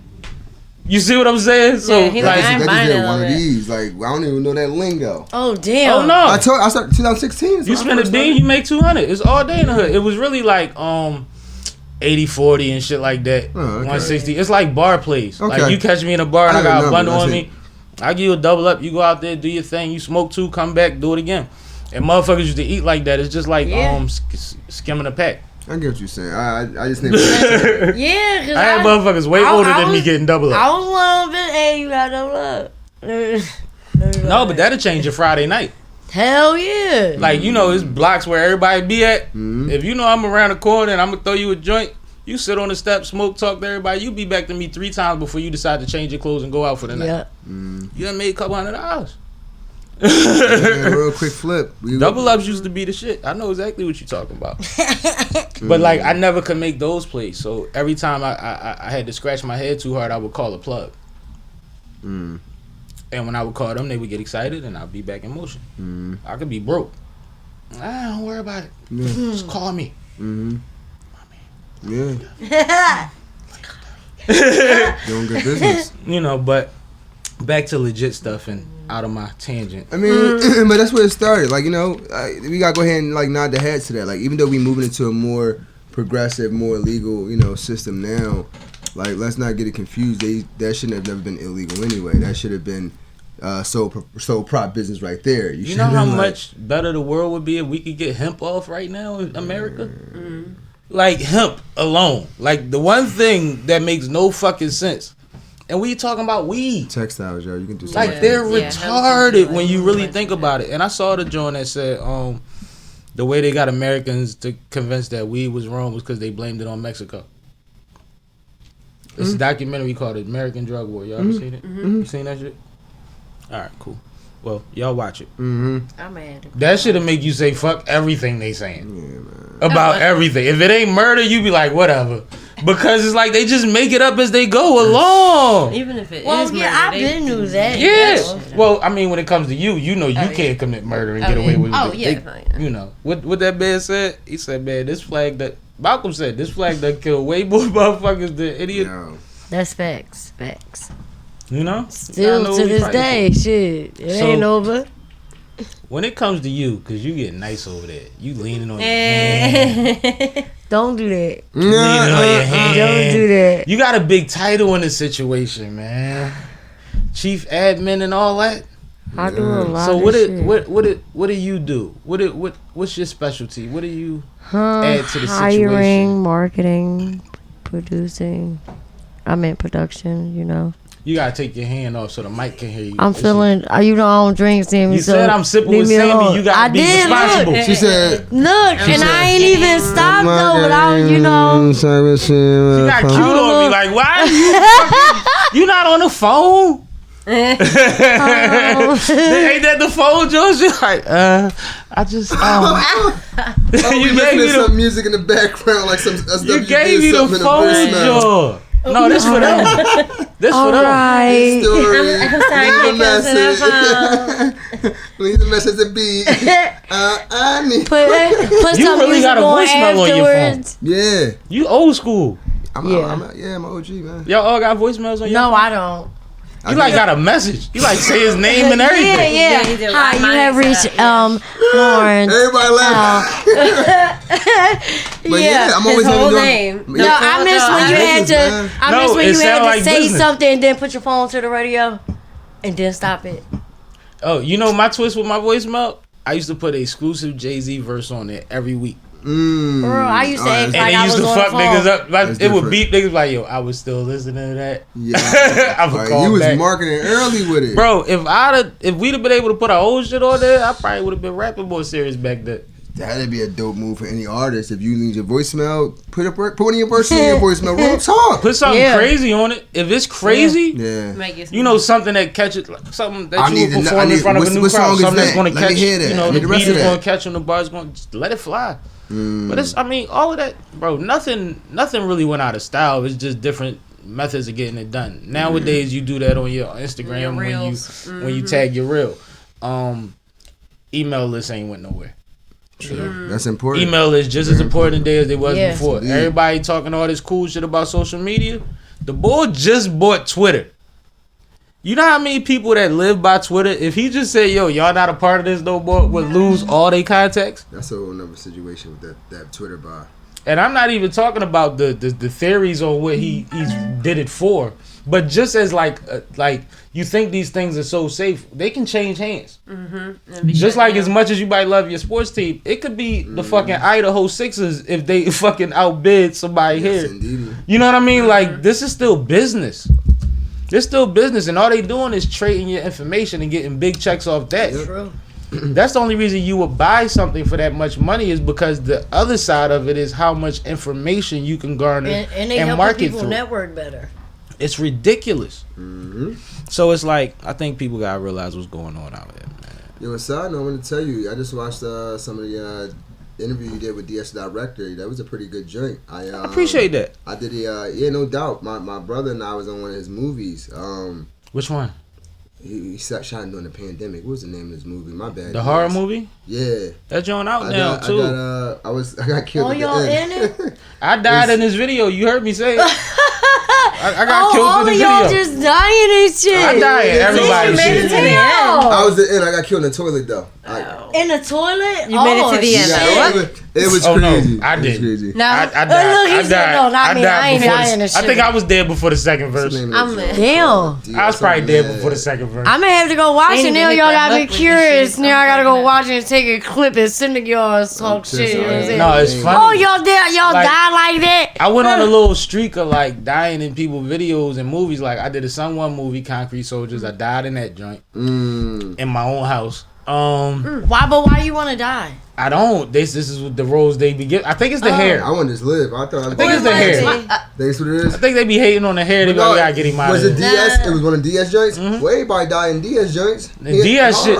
You see what I'm saying? So, yeah, like, I did one of these. Like, I don't even know that lingo. Oh, damn. Oh, no. I started 2016. You spend a bean, you make 200. It's all day in the hood. It was really like 80-40 and shit like that. Oh, okay. 160. It's like bar plays. Okay. Like, you catch me in a bar and I got a bundle on me. I give you a double up. You go out there, do your thing. You smoke 2, come back, do it again. And motherfuckers used to eat like that. It's just like skimming a pack. I get what you're saying. I just never. Yeah, because I had motherfuckers way older than me getting double up. I was one of them. Hey, you got double up. No, but that'll change your Friday night. Hell yeah. Like, you know, it's blocks where everybody be at. If you know I'm around the corner and I'm gonna throw you a joint, you sit on the step, smoke, talk to everybody. You be back to me 3 times before you decide to change your clothes and go out for the night. Yeah. You done made a couple $100. Real quick flip. Double ups used to be the shit. I know exactly what you're talking about. But like, I never could make those plays. So every time I had to scratch my head too hard, I would call a plug. And when I would call them, they would get excited and I'd be back in motion. I could be broke. Don't worry about it. Just call me. Yeah. Doing good business. You know, but back to legit stuff and out of my tangent. I mean, but that's where it started. Like, you know, we gotta go ahead and like nod the head to that. Like, even though we moving into a more progressive, more legal, you know, system now, like, let's not get it confused. That shouldn't have never been illegal anyway. That should have been sole prop business right there. You know how much better the world would be if we could get hemp off right now in America? Like, hemp alone. Like, the one thing that makes no fucking sense. And we talking about weed. Textiles, yo. You can do something. Like, they're retarded when you really think about it. And I saw the joint that said the way they got Americans to convince that weed was wrong was because they blamed it on Mexico. It's a documentary called American Drug War. Y'all ever seen it? You seen that shit? All right, cool. Well, y'all watch it. I'm mad. That shit'll make you say fuck everything they saying. Yeah, man. about everything. If it ain't murder, you be like, whatever. Because it's like they just make it up as they go along. Even if it Well, is murder, yeah, I've been knew that. Yeah. Well, I mean, when it comes to you, you know you can't commit murder and get away with it. Oh, yeah. You know. What that man said? He said, man, this flag that... Malcolm said, this flag that killed way more motherfuckers than idiot. No. That's facts. Facts. You know? Still to this day, shit. It ain't over. When it comes to you, because you get nice over there, you leaning on your hand. Don't do that. Leaning on your hand. Don't do that. You got a big title in the situation, man. Chief admin and all that. I do a lot So of what shit. what do you do? What's your specialty? What do you add to the hiring, situation? marketing, producing. I meant production, you know. You gotta take your hand off so the mic can hear you. I'm feeling, you know, I don't drink, Sammy. You so said I'm sipping leave with me Sammie. alone. You gotta be responsible. Look, She said, I ain't even stopped though, but I, you know. She got cute on me. Like, why? You not on the phone? Ain't that the phone, George? You're like, I just, you gave me some the, music in the background, like some you gave me the phone, George. No, this for them. This for them. Right. I'm sorry, Leave the message to be. I need. Put You some really music got a on voicemail on your phone. afterwards. Yeah. You old school. I'm an OG, man. Y'all all got voicemails on your No, phone? I don't. You like got a message. You like say his name and everything. Yeah. you do. Hi, you Mine have is, reached Lawrence. Everybody laugh. But yeah, I'm always His whole doing. name. No, I miss when you had to. I No, miss when it you had sound to like say business. something and then put your phone to the radio, and then stop it. Oh, you know my twist with my voicemail? I used to put an exclusive Jay-Z verse on there every week. Bro, I used to act And like they I used was to on fuck the niggas phone. up. Like, That's it would different. beat niggas like, yo, I was still listening to that. Yeah. I would call You was back. marketing early with it. Bro, if we'd have been able to put our old shit on there, I probably would have been rapping more serious back then. That'd be a dope move for any artist. If you need your voicemail, put one of your verses in your voicemail. Real talk. Put something Yeah. crazy on it. If it's crazy, Yeah. you know, something that catches, like, something that I you need would to know- perform I in need- front of a new what crowd, song is something that's that? going to Let me catch, hear that. you I know, need the the rest beat of is that. going to catch and the bar's going to just let it fly. But it's, I mean, all of that, bro, nothing really went out of style. It's just different methods of getting it done. Nowadays, you do that on your Instagram Your when reels. when you tag your reel. Email lists ain't went nowhere. True. That's important. Email is just as important today as they was Yeah. before. Indeed. Everybody talking all this cool shit about social media. The boy just bought Twitter. You know how many people that live by Twitter, if he just said, yo, y'all not a part of this no more, would lose all their contacts? That's a whole nother situation with that Twitter buy. And I'm not even talking about the theories on what he's did it for, but just as like you think these things are so safe, they can change hands. Just like as much as you might love your sports team, it could be the fucking Idaho Sixers if they fucking outbid somebody Yes, here. indeed. You know what I mean? Like, this is still business. It's still business, and all they doing is trading your information and getting big checks off that. True. That's the only reason you would buy something for that much money is because the other side of it is how much information you can garner And they and help market people through. network better. It's ridiculous. Mm-hmm. So it's like, I think people gotta realize what's going on out there, man. Yo, a side note, I want to tell you, I just watched some of the interview you did with DS Director. That was a pretty good joint. I appreciate that. I did yeah, no doubt. My brother and I was on one of his movies. Which one? He shot during the pandemic. What was the name of his movie? My bad. The horror movie? Yeah. That joint out now too. I got killed. Oh, at the y'all end. in it? I died in this video. You heard me say it. I got Oh, killed all in the of y'all video. just dying and shit. I died in everybody's made it shit. to the end. I was the end. I got killed in the toilet though. In the toilet? You made it to the end. shit. It was Oh, no, crazy. I It was didn't. crazy. No. I died. Look, he I said, died. no, not me. I ain't before dying the, and I think shit. I was dead before the second What's verse. the name of I'm that lit. joint? Damn. I was probably dead before the second verse. I'm gonna have to go watch Ain't it even now. hit Y'all that got me hook with curious. this shit. Now I gotta go I'm watch it and take a clip and send to y'all talk shit. You know what I'm saying? No, it's Oh, funny. y'all did? Y'all Like- die like that? I went on a little streak of like dying in people videos and movies. Like I did a Sun One movie, Concrete Soldiers. I died in that joint in my own house. Why you want to die? I don't. This is what the roles they be getting. I think it's the hair. I want to just live. I think it's the hair. That's what it is. I think they be hating on the hair. They be like, "I get him out of here." Was it DS? It was one of DS joints. Well, everybody died in DS joints. DS shit.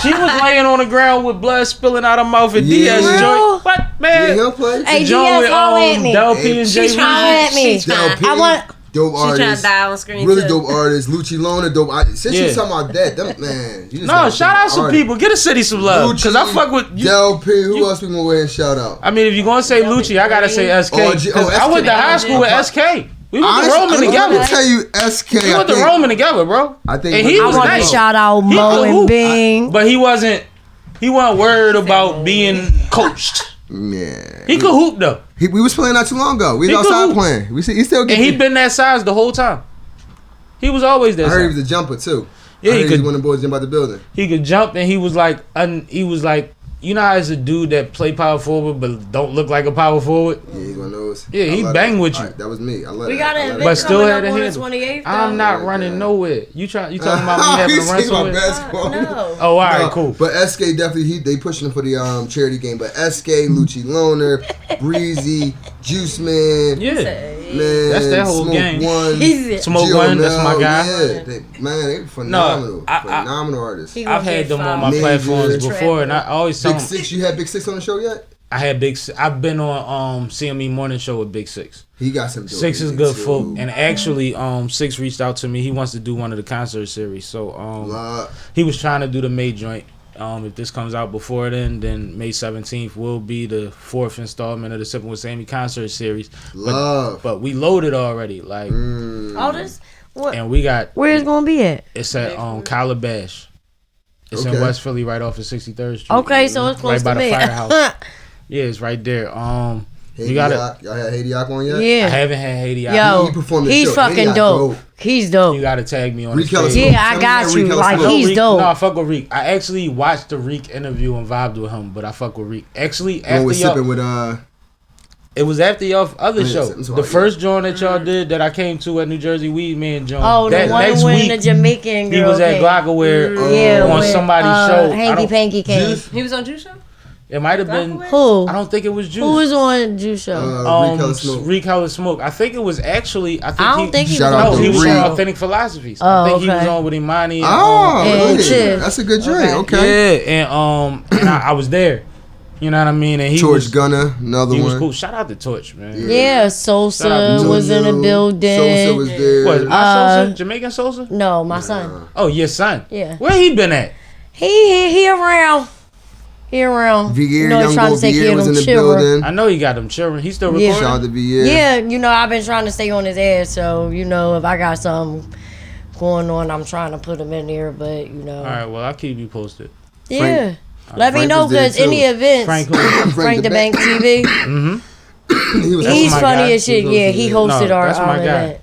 She was laying on the ground with blood spilling out her mouth in DS joint. What, man? Yeah, play. Hey, Joint DS, holla at me. Del P and She's JV. trying at me. I want. Dope She trying to artist. die on screen Really too. dope artist. Lucci Lona, dope artist. Since Yeah. you talking about that, them, man. You just No, gotta shout think out some artists. people. Get a city some love. Because I fuck with you. Del P. Who else we gonna go ahead and shout out? I mean, if you're going to say Lucci, I got to say SK. SK. 'Cause I went to high school with SK. We went to Roman Let together. me tell you, SK. We went to Roman together, bro. I think And he I was want to nice. shout out He Mo could and hoop. Bing. But he wasn't worried about being coached. Yeah. He could hoop, though. We was playing not too long ago. We He was could outside hoop. playing. He still And get. he been that size the whole time. He was always that I heard he size. was a jumper too. Yeah, I he heard could- was one of the boys jump out the building. He could jump, and he was like, you know how it's a dude that play power forward but don't look like a power forward? Yeah, he's one of those. Yeah, he I love bang that. with you. Alright, that was me. I love We that. got I an love event But still coming had up a on the handle. 28th. I'm not running nowhere. You talking about me having He a seen run my somewhere? basketball. No. Oh, all right, No, cool. But SK definitely they pushing him for the charity game. But SK, Lucci Loner, Breezy, Juice Man, Yeah. man, That's that whole Smoke gang. One, He's Smoke Gio One, that's my Mel, guy. Yeah, they phenomenal, phenomenal artists. I've had them on my Major. platforms before, and I always tell Big them. Six, you had Big Six on the show yet? I had I've been on CME Morning Show with Big Six. He got some dope Six is music, good too. folk, and actually, Six reached out to me. He wants to do one of the concert series, so he was trying to do the May joint. If this comes out before then May 17th will be the 4th installment of the Sippin with Sammie concert series. But we loaded already, like All this? What? and we got Where it's gonna be at? it's at Calabash. It's in West Philly, right off of 63rd Street. Okay, so it's close right by to the me. firehouse. Yeah, it's right there. You got it. Y'all had Haiti on yet? Yeah. I haven't had Haiti out. Yo, He performed the he's show. fucking Haiti dope. dope. He's dope. You gotta tag me on Reek his Ellis page. Smoke. Yeah, I got Reek you. Ellis Like, Smoke. he's Reek, dope. No, I fuck with Reek. I actually watched the Reek interview and vibed with him, but I fuck with Reek. Actually, When after we sipping y'all, with it was after y'all other show. Sippin' The Swag, first joint that y'all did that I came to at New Jersey Weed Man joint. Oh, the that one next when week the Jamaican girl he was at came. glocawearradiostation Yeah, on when, somebody's show. I Hanky don't- Panky came. Juice? He was on Juice Show? It might have been. Who? I don't think it was Juice. Who was on Juice Show? Reek Ellis Smoke. Reek Ellis Smoke. I think it was actually. I don't think he was Shout on out No, to he was Reek. on Authentic Philosophies. Oh, I think he was okay. on with Imani. Oh, And really? Chiz. That's a good joint. Okay. Yeah, and I was there. You know what I mean? And he George was Gunner, another he one. was cool. Shout out to Torch, man. Yeah, Shout out Sosa to was in the building. Sosa was there. What? My Sosa? Jamaican Sosa? No, my son. Oh, your son. Yeah. Where he been at? He around. He around. Vier, he's young boy Vier was in the children. building. I know he got them children. He still Yeah. recording. Shout out to Vier. Yeah, I've been trying to stay on his ass, so if I got something going on, I'm trying to put him in there. But All right, well, I'll keep you posted. yeah. Let me Frank know was there, because too. any events, Frank who? Frank the Bank TV, He was he's my funny guy. as shit. Yeah, he hosted No, our that's my guy. event.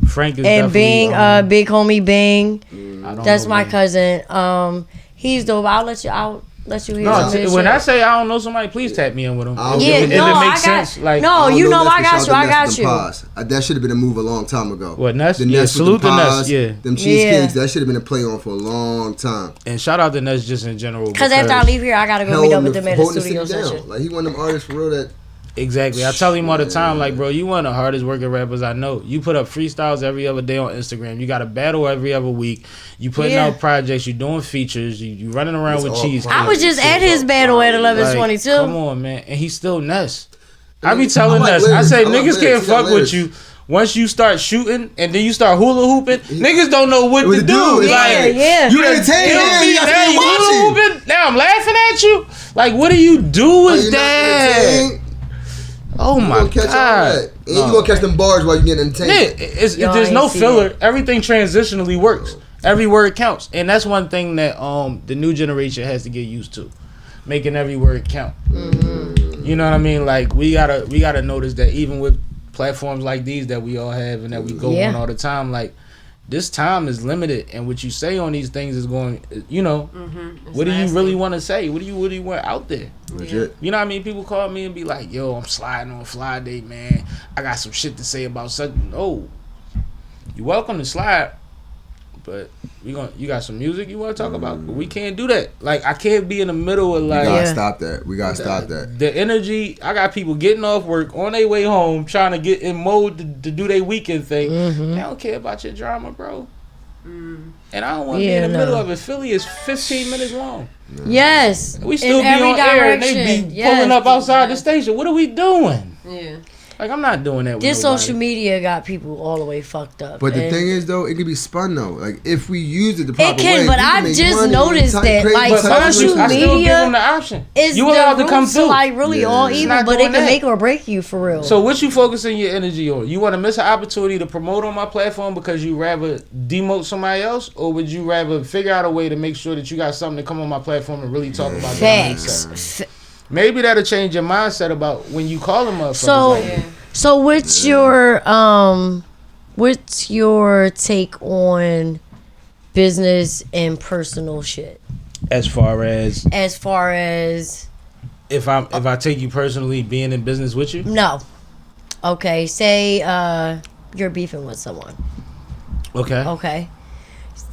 Frank is And Bing, definitely, big homie Bing, I don't that's know my Bing. cousin. He's dope. I'll let you hear No, some of his when shit. I say I don't know somebody, please tap me in with him. Yeah, if it no, makes I got- sense, like no, I don't you know Ness, I but got shout you. out I to got Ness you. with them Paz. That should have been a move a long time ago. What, Ness? The Yeah, Ness with salute them to Ness, Paz, yeah. Them cheesecakes, that should have been a play on for a long time. And shout out to Ness just in general. Because after I leave here, I gotta go meet up with them at the holding studio city down. session. Like he one of them artists for real that Exactly. I tell him all the time, like, bro, you one of the hardest working rappers I know. You put up freestyles every other day on Instagram. You got a battle every other week. You putting Yeah. out projects. You doing features. You running around It's with all cheese. I was just at his battle at 11:22. Come on, man. And he's still Ness. I be telling I like Ness. I lyrics. say I like niggas lyrics. can't He got fuck with lyrics. you. Once you start shooting and then you start hula hooping, niggas don't know what to do. It's Yeah, like, yeah. You entertaining Now me. That's you what hula you watching. hooping. Now I'm laughing at you. Like, what do you do Are with you not that? entertained? Oh You my gonna catch all god! that. And you gonna catch them bars while you getting entertained. Yeah, Yo, there's I no ain't see filler. that. Everything transitionally works. Every word counts, and that's one thing that the new generation has to get used to, making every word count. You know what I mean? Like we gotta notice that even with platforms like these that we all have and that we go Yeah. on all the time, like this time is limited, and what you say on these things is going. You know, what do you really want to say? What do you want out there? Legit. You know what I mean? People call me and be like, yo, I'm sliding on Fly Day, man. I got some shit to say about something. Oh, you're welcome to slide. But you got some music you want to talk about? But we can't do that. Like, I can't be in the middle of like. We gotta stop that. We gotta stop that. The energy. I got people getting off work on their way home, trying to get in mode to do their weekend thing. They don't care about your drama, bro. And I don't want to be in the middle of it. Philly is 15 minutes long. Yes. We still be on air and they be pulling up outside the station. What are we doing? Yeah. Like, I'm not doing that with This nobody. social media got people all the way fucked up. But the thing is, though, it can be spun, though. Like, if we use it the proper way. It can, but I just noticed that, like, social I still give them the media option. is You allowed to come through. like, really all evil, but it can make or break you, for real. So what you focusing your energy on? You want to miss an opportunity to promote on my platform because you rather demote somebody else? Or would you rather figure out a way to make sure that you got something to come on my platform and really talk about Facts. Maybe that'll change your mindset about when you call them up. So what's your take on business and personal shit? As far as if I take you personally being in business with you? No. Okay, say you're beefing with someone. Okay.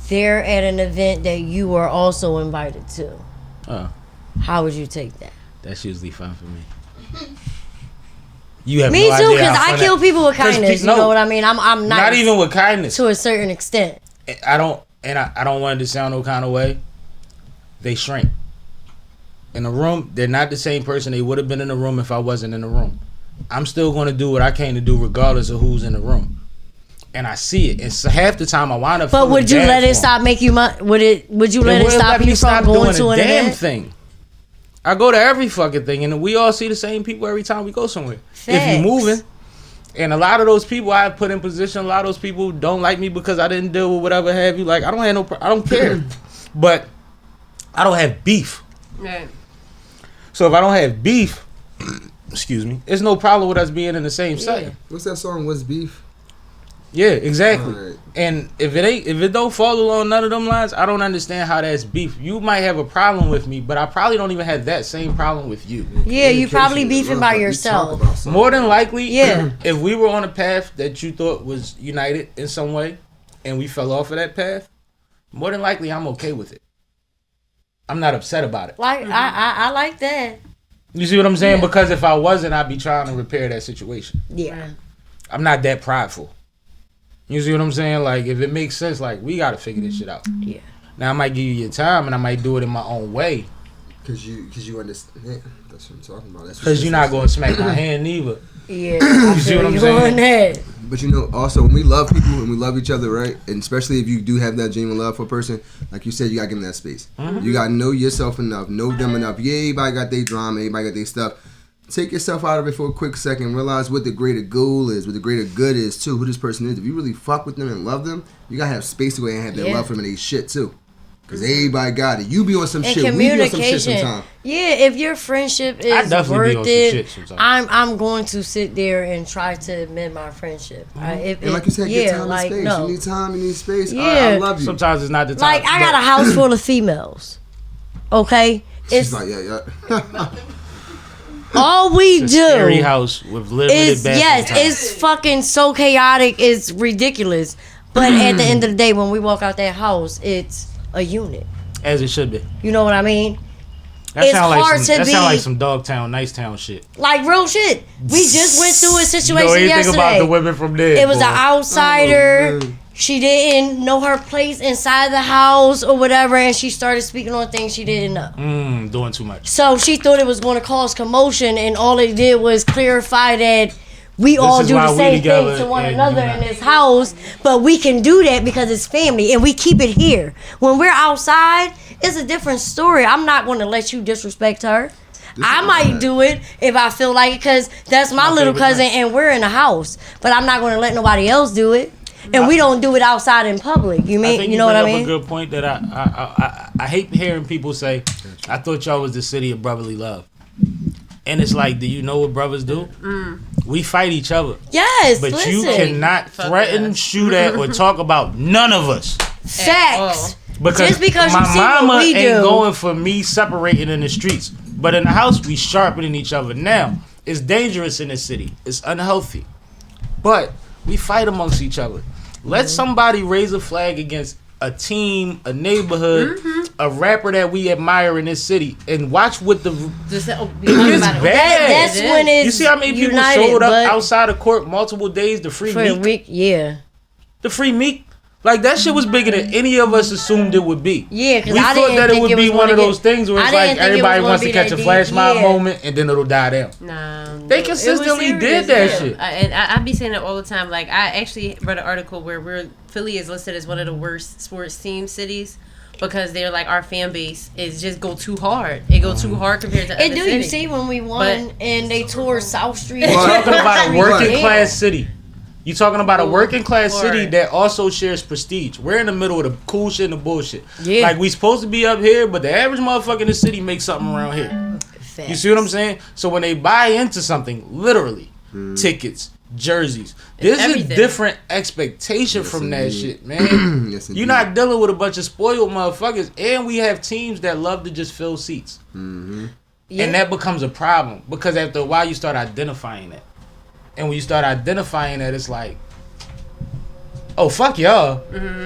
They're at an event that you are also invited to. Oh. How would you take that? That's usually fun for me. You have me no too, idea because I kill people with kindness. You know what I mean? I'm nice. Not even with kindness. To a certain extent. I don't want it to sound no kind of way. They shrink. In a room, they're not the same person they would have been in the room if I wasn't in the room. I'm still going to do what I came to do regardless of who's in the room. And I see it. And so half the time I wind up. But would you let it stop make you? Would you let it stop you from going to an damn event? Thing. I go to every fucking thing, and we all see the same people every time we go somewhere. Facts. If you're moving, and a lot of those people I put in position, a lot of those people don't like me because I didn't deal with whatever have you. Like, I don't care, but I don't have beef. Right. So if I don't have beef, excuse me, it's no problem with us being in the same setting. What's that song? What's beef? Yeah, exactly. Right. And if it don't fall along none of them lines, I don't understand how that's beef. You might have a problem with me, but I probably don't even have that same problem with you. Yeah, you probably beefing by yourself. More than likely, if we were on a path that you thought was united in some way, and we fell off of that path, more than likely I'm okay with it. I'm not upset about it. Like I like that. You see what I'm saying? Because if I wasn't, I'd be trying to repair that situation. Yeah. I'm not that prideful. You see what I'm saying? Like, if it makes sense, like, we got to figure this shit out. Yeah. Now, I might give you your time, and I might do it in my own way. Because you understand. That's what I'm talking about. Because you're not going to smack my hand neither. Yeah. You see what I'm saying? But, you know, also, when we love people and we love each other, right? And especially if you do have that genuine love for a person, like you said, you got to give them that space. Mm-hmm. You got to know yourself enough, know them enough. Yeah, everybody got their drama, everybody got their stuff. Take yourself out of it for a quick second. Realize what the greater goal is, what the greater good is, too. Who this person is. If you really fuck with them and love them, you got to have space to go and have that love for them and they shit, too. Because everybody got it. You be on some and shit. We be on some shit sometimes. Yeah, if your friendship is worth it, I'm going to sit there and try to mend my friendship. And like you said, get time and space. No. You need time, you need space. Yeah. I love you. Sometimes it's not the time. Like, I got a house full of females. Okay? She's like, yeah. All we do scary house with limited bathroom time. it's fucking so chaotic, it's ridiculous. But at the end of the day, when we walk out that house, it's a unit. As it should be. You know what I mean? That sound like some Dogtown, Nice Town shit. Like real shit. We just went through a situation yesterday. yesterday. About the women from there. It was an outsider. She didn't know her place inside the house or whatever, and she started speaking on things she didn't know. Doing too much. So she thought it was going to cause commotion, and all it did was clarify that we all do the same thing to one another in this house, but we can do that because it's family, and we keep it here. When we're outside, it's a different story. I'm not going to let you disrespect her. I might do it if I feel like it, because that's my little cousin, and we're in the house. But I'm not going to let nobody else do it. And we don't do it outside in public. You know what I mean? I think you bring up a good point that I hate hearing people say, I thought y'all was the city of brotherly love. And it's like, do you know what brothers do? We fight each other. Yes, but listen. you cannot threaten, shoot at, or talk about none of us. Facts. Because just because my you see mama what we ain't do. going for me separating in the streets. But in the house, we sharpening each other. Now, it's dangerous in the city. It's unhealthy. But we fight amongst each other. Let somebody raise a flag against a team, a neighborhood, a rapper that we admire in this city, and watch what the it's bad. That's when it's you see how many people united, showed up outside of court multiple days to free Meek? Yeah. The free Meek. Like, that shit was bigger than any of us assumed it would be. Yeah, because we thought that it would be one of those things where it's like everybody wants to catch a flash mob moment and then it'll die down. Nah, they consistently did that shit. And I be saying it all the time. Like, I actually read an article where Philly is listed as one of the worst sports team cities because they're like, our fan base is just go too hard. It go too hard compared to other cities. You see when we won and they tore South Street. You're talking about a working class city. You talking about a working class city that also shares prestige. We're in the middle of the cool shit and the bullshit. Yeah. Like, we supposed to be up here, but the average motherfucker in the city makes something around here. Facts. You see what I'm saying? So when they buy into something, literally, tickets, jerseys, there's a different expectation from that shit, man. You're not dealing with a bunch of spoiled motherfuckers, and we have teams that love to just fill seats. And that becomes a problem because after a while you start identifying that. And when you start identifying that, it's like, oh, fuck y'all,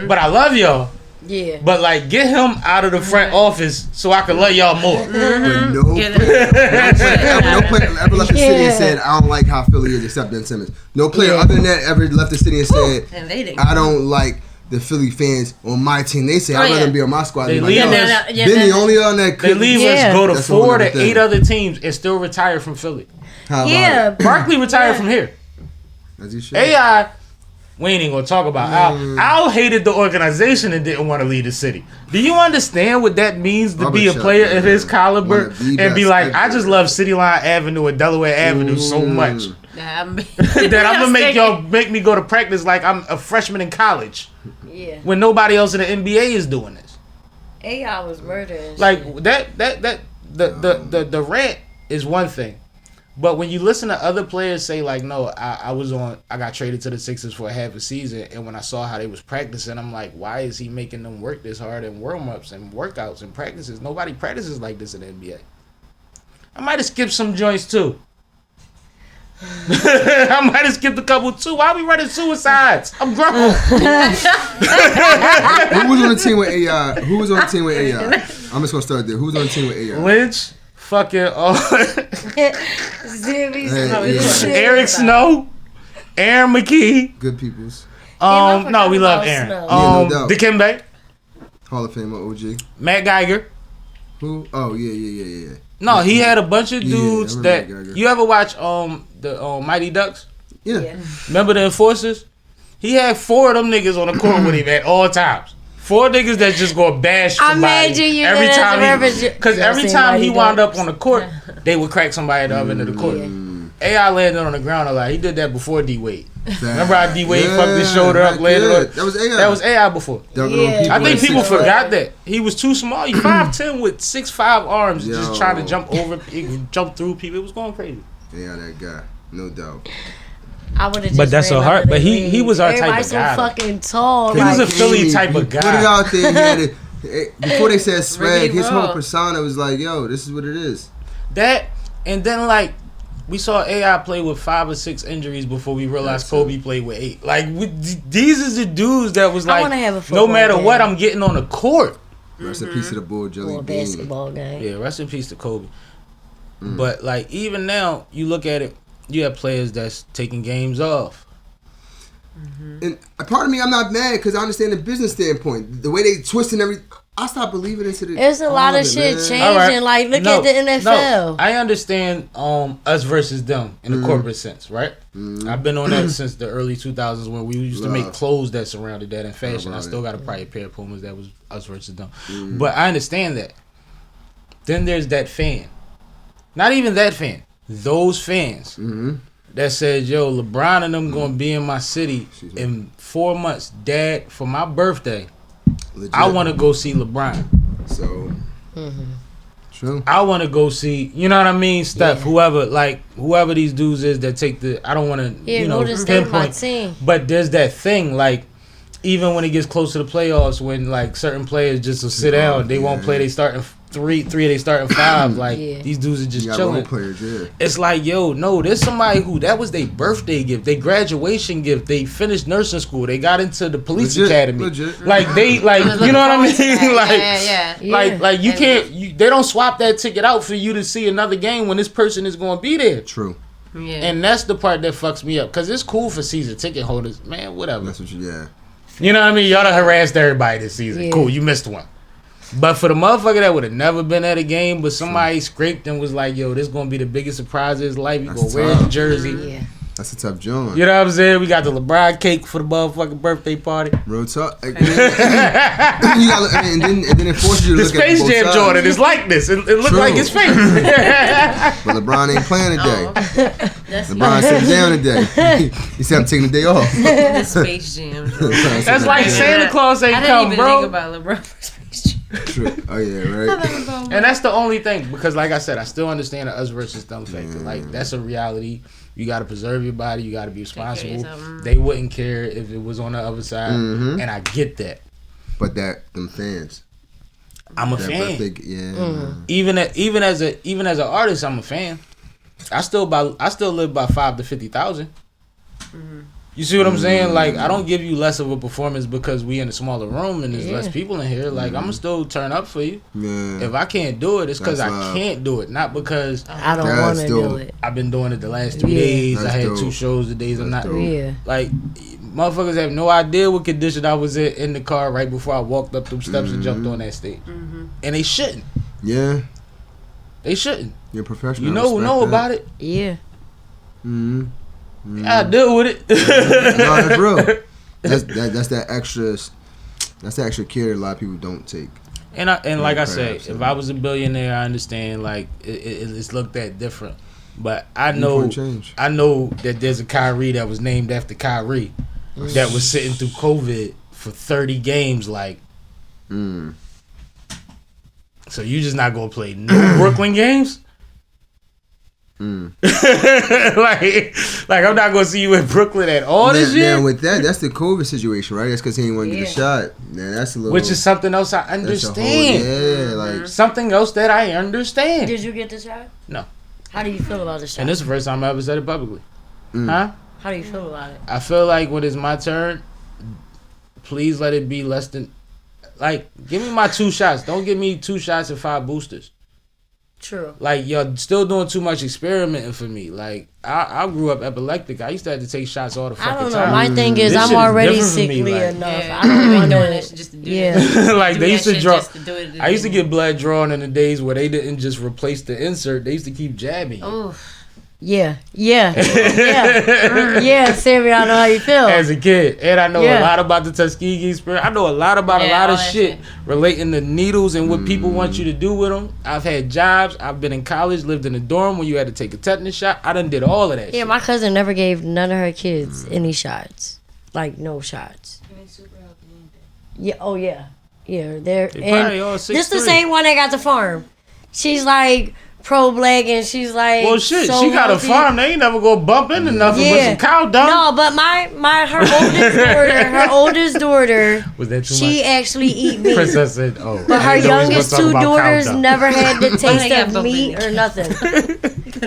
but I love y'all. Yeah. But, like, get him out of the front office so I can love y'all more. But no player ever left the city and said, I don't like how Philly is except Ben Simmons. No player other than that ever left the city and said, I don't like the Philly fans on my team. They say, I'd rather be on my squad. They leave us. Then the only on that they leave us, go to 4 to 8 other teams and still retire from Philly. Barkley retired from here. As you should. AI, we ain't even gonna talk about Al. Al hated the organization and didn't want to lead the city. Do you understand what that means to be a player of his caliber and be like, I just love City Line Avenue and Delaware Avenue so much that I'm gonna make me go to practice like I'm a freshman in college. Yeah. When nobody else in the NBA is doing this. AI was murdering. Like the rant is one thing. But when you listen to other players say like, no, I got traded to the Sixers for a half a season, and when I saw how they was practicing, I'm like, why is he making them work this hard in warm-ups and workouts and practices? Nobody practices like this in the NBA. I might have skipped some joints too. I might have skipped a couple too. Why are we running suicides? I'm grown. Who was on the team with AI? I'm just gonna start there. Who was on the team with AI? Lynch. Fucking Eric Snow, Aaron McKee. Good peoples. No, we love Aaron. No Dikembe. Hall of Famer OG. Matt Geiger. Who? Oh yeah. No, he had a bunch of dudes that you ever watch the Mighty Ducks? Yeah. Remember the Enforcers? He had 4 of them niggas on the court with him at all times. 4 niggas that just go bash somebody every time because every time he wound up on the court, they would crack somebody at the other end of the court. AI landed on the ground a lot. He did that before D Wade. Remember how D Wade fucked his shoulder up later? That was AI. That was AI before. I think people forgot that he was too small. He 5'10" with 6'5" arms, just trying to jump through people. It was going crazy. Yeah, that guy, no doubt. I would have just but that's a hard. But he was our type of guy. So fucking tall. He was a Philly type of guy. Put it out there. Before they said swag, his whole persona was like, "Yo, this is what it is." That and then like we saw AI play with 5 or 6 injuries before we realized Kobe played with 8. Like these is the dudes that was like, no matter what, I'm getting on the court. Rest in peace to the boy Jelly Bean. Basketball game. Yeah, rest in peace to Kobe. But like even now, you look at it. You have players that's taking games off. And a part of me, I'm not mad because I understand the business standpoint. The way they twist and everything, I stopped believing into the. There's a lot of shit changing. Right. Like, look at the NFL. No, I understand us versus them in the corporate sense, right? I've been on that since the early 2000s when we used to make clothes that surrounded that in fashion. I still got probably a pair of Pumas that was us versus them. But I understand that. Then there's that fan. Not even that fan. Those fans that said, yo, LeBron and them gonna be in my city in 4 months. Dad, for my birthday, legit. I want to go see LeBron. So, true. I want to go see, you know what I mean, Steph, whoever these dudes is that take the, I don't want to, pinpoint. But there's that thing, like, even when it gets close to the playoffs, when like certain players just will sit down, they won't play, they starting three of they starting five. Like these dudes are just chilling. Players, It's like, yo, no, there's somebody who that was their birthday gift, their graduation gift. They finished nursing school. They got into the police academy. Like they, like you know what I mean? Like you can't. They don't swap that ticket out for you to see another game when this person is going to be there. True. Yeah. And that's the part that fucks me up because it's cool for season ticket holders, man. Whatever. That's what you. You know what I mean? Y'all done harassed everybody this season. Cool, you missed one. But for the motherfucker that would have never been at a game, but somebody scraped and was like, yo, this is going to be the biggest surprise of his life. You going to wear the jersey. Yeah. That's a tough joint. You know what I'm saying? We got the LeBron cake for the motherfucking birthday party. Real talk. And then it forces you to look at the Space Jam Jordan is like this. It looked like his face. But LeBron ain't playing today. LeBron sitting down today. He said, I'm taking the day off. The Space Jam. That's like Santa Claus ain't come, bro. I didn't even think about LeBron for Space Jam. True. Oh, yeah, right. And that's the only thing. Because like I said, I still understand the us versus them factor. Like, that's a reality. You got to preserve your body. You got to be responsible. They wouldn't care if it was on the other side. And I get that. But them fans. I'm a fan. Yeah. Even as an artist, I'm a fan. I still live by 5 to 50,000. You see what I'm saying? Like, I don't give you less of a performance because we in a smaller room and there's less people in here. Like, I'm gonna still turn up for you. Yeah. If I can't do it, it's because I can't do it, not because I don't want to do it. I've been doing it the last 3 days. I had 2 shows the days I'm not. Yeah. Like, motherfuckers have no idea what condition I was in the car right before I walked up them steps and jumped on that stage. And they shouldn't. Yeah. They shouldn't. You're a professional. You know about it. Yeah. I deal with it. No, that's real. That's that extra. That's the extra care that a lot of people don't take. And like I said, if I was a billionaire, I understand. Like it's looked at different. But I know that there's a Kyrie that was named after Kyrie that was sitting through COVID for 30 games. Like, so you just not gonna play no Brooklyn games? like I'm not gonna see you in Brooklyn at all this year. Now with that's the COVID situation, right? That's because he didn't want to get a shot. Now that's a little. Which is something else I understand. Like something else that I understand. Did you get the shot? No. How do you feel about the shot? And this is the first time I ever said it publicly. Huh? How do you feel about it? I feel like when it's my turn, please let it be less than. Like, give me my 2 shots. Don't give me 2 shots and 5 boosters. True. Like, you're still doing too much experimenting for me. Like, I grew up epileptic. I used to have to take shots all the fucking time. I don't know. My thing is, I'm already sickly enough. I don't want doing this just to do it. Like, they used to draw. I used to get blood drawn in the days where they didn't just replace the insert. They used to keep jabbing. Yeah, Sammie, I know how you feel. As a kid, and I know a lot about the Tuskegee experience. I know a lot about a lot of shit relating to needles and what people want you to do with them. I've had jobs. I've been in college, lived in a dorm where you had to take a tetanus shot. I done did all of that. Yeah, my cousin never gave none of her kids any shots, like no shots. Yeah. Oh yeah. They're and this the same one that got the farm. She's like pro black and she's like, well shit, so she got healthy. A farm. They ain't never gonna bump into nothing but some cow dung. No, but her oldest daughter was that too she much? Actually eat meat. Princess said, oh. But her youngest 2 daughters never had the taste of meat or nothing.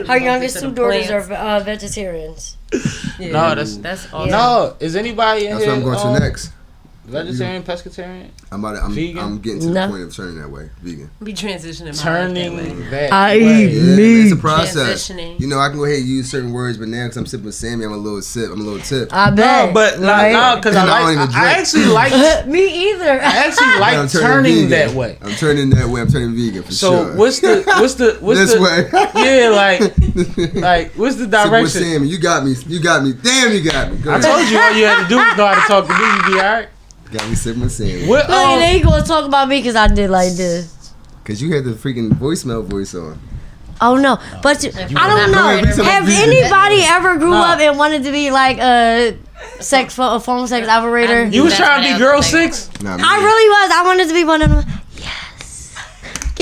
Her youngest 2 daughters are vegetarians. No, that's awesome. No, is anybody in here? That's what I'm going to next. Vegetarian, pescatarian? Vegan? I'm getting to the point of turning that way. Vegan. Be transitioning. I eat meat. It's a process. You know, I can go ahead and use certain words, but now because I'm sipping with Sammie, I'm a little tip. I bet. No, but because I actually like me either. I actually like turning that way. I'm turning that way. I'm turning vegan for sure. So what's the this way? Yeah, like what's the direction? Sip with Sammie, you got me. Damn, you got me. I told you all you had to do was know how to talk to me. You be alright. Got me sipping with Sammie. Look, they ain't gonna talk about me because I did like this. Because you had the freaking voicemail voice on. Oh no, but I don't know. Have anybody ever grew up and wanted to be like a phone sex operator? You was trying to be girl 6? Nah, I really was. I wanted to be one of them. Yes.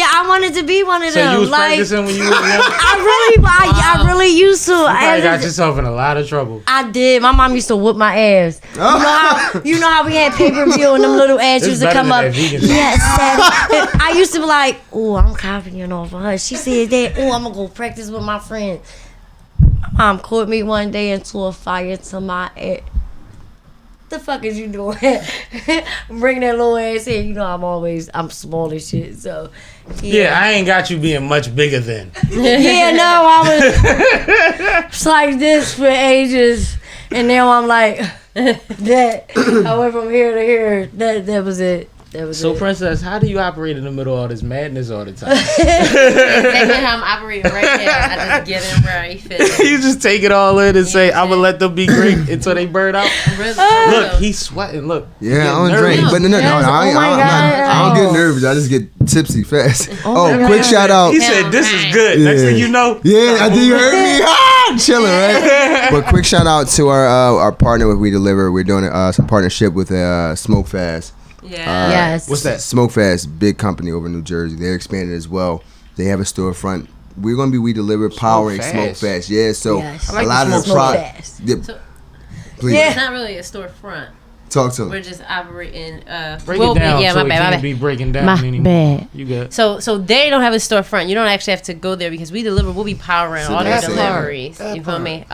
Yeah, I wanted to be one of So them. you was like, practicing when you was young? I really used to. You probably got yourself in a lot of trouble. I did. My mom used to whoop my ass. You know how we had pay-per-view and them little ads used to come up. Yes, I used to be like, oh, I'm copying off of her. She said that. Oh, I'm gonna go practice with my friends. My mom caught me one day into a fire to my ass. The fuck is you doing? Bring that little ass in. You know I'm small as shit. So yeah, I ain't got you being much bigger than. Yeah, no, I was like this for ages, and now I'm like that. I went from here to here. That was it. So, Princess, how do you operate in the middle of all this madness all the time? Exactly how I'm operating right now. I just get in where I fit. You just take it all in and say, I'm going to let them be great until they burn out. Really, look, he's sweating. Look. Yeah, I don't drink. But no, I don't get nervous. I just get tipsy fast. Quick shout out. He said, this is good. Yeah. Next thing you know. Yeah, I think you heard me. I'm chilling, right? But quick shout out to our partner with We Deliver. We're doing some partnership with SMOKEFAST. Yeah. Yes. What's that? SMOKEFAST, big company over in New Jersey. They're expanding as well. They have a storefront. We're going to be We Deliver powering SMOKEFAST. Yeah, so a lot of the products. Please. It's not really a storefront. Talk to them. We're just operating. Break it down. Yeah, so my bad. Can't be breaking down My anymore. bad. You good? So they don't have a storefront. You don't actually have to go there because We Deliver. We'll be powering all their deliveries. You feel me?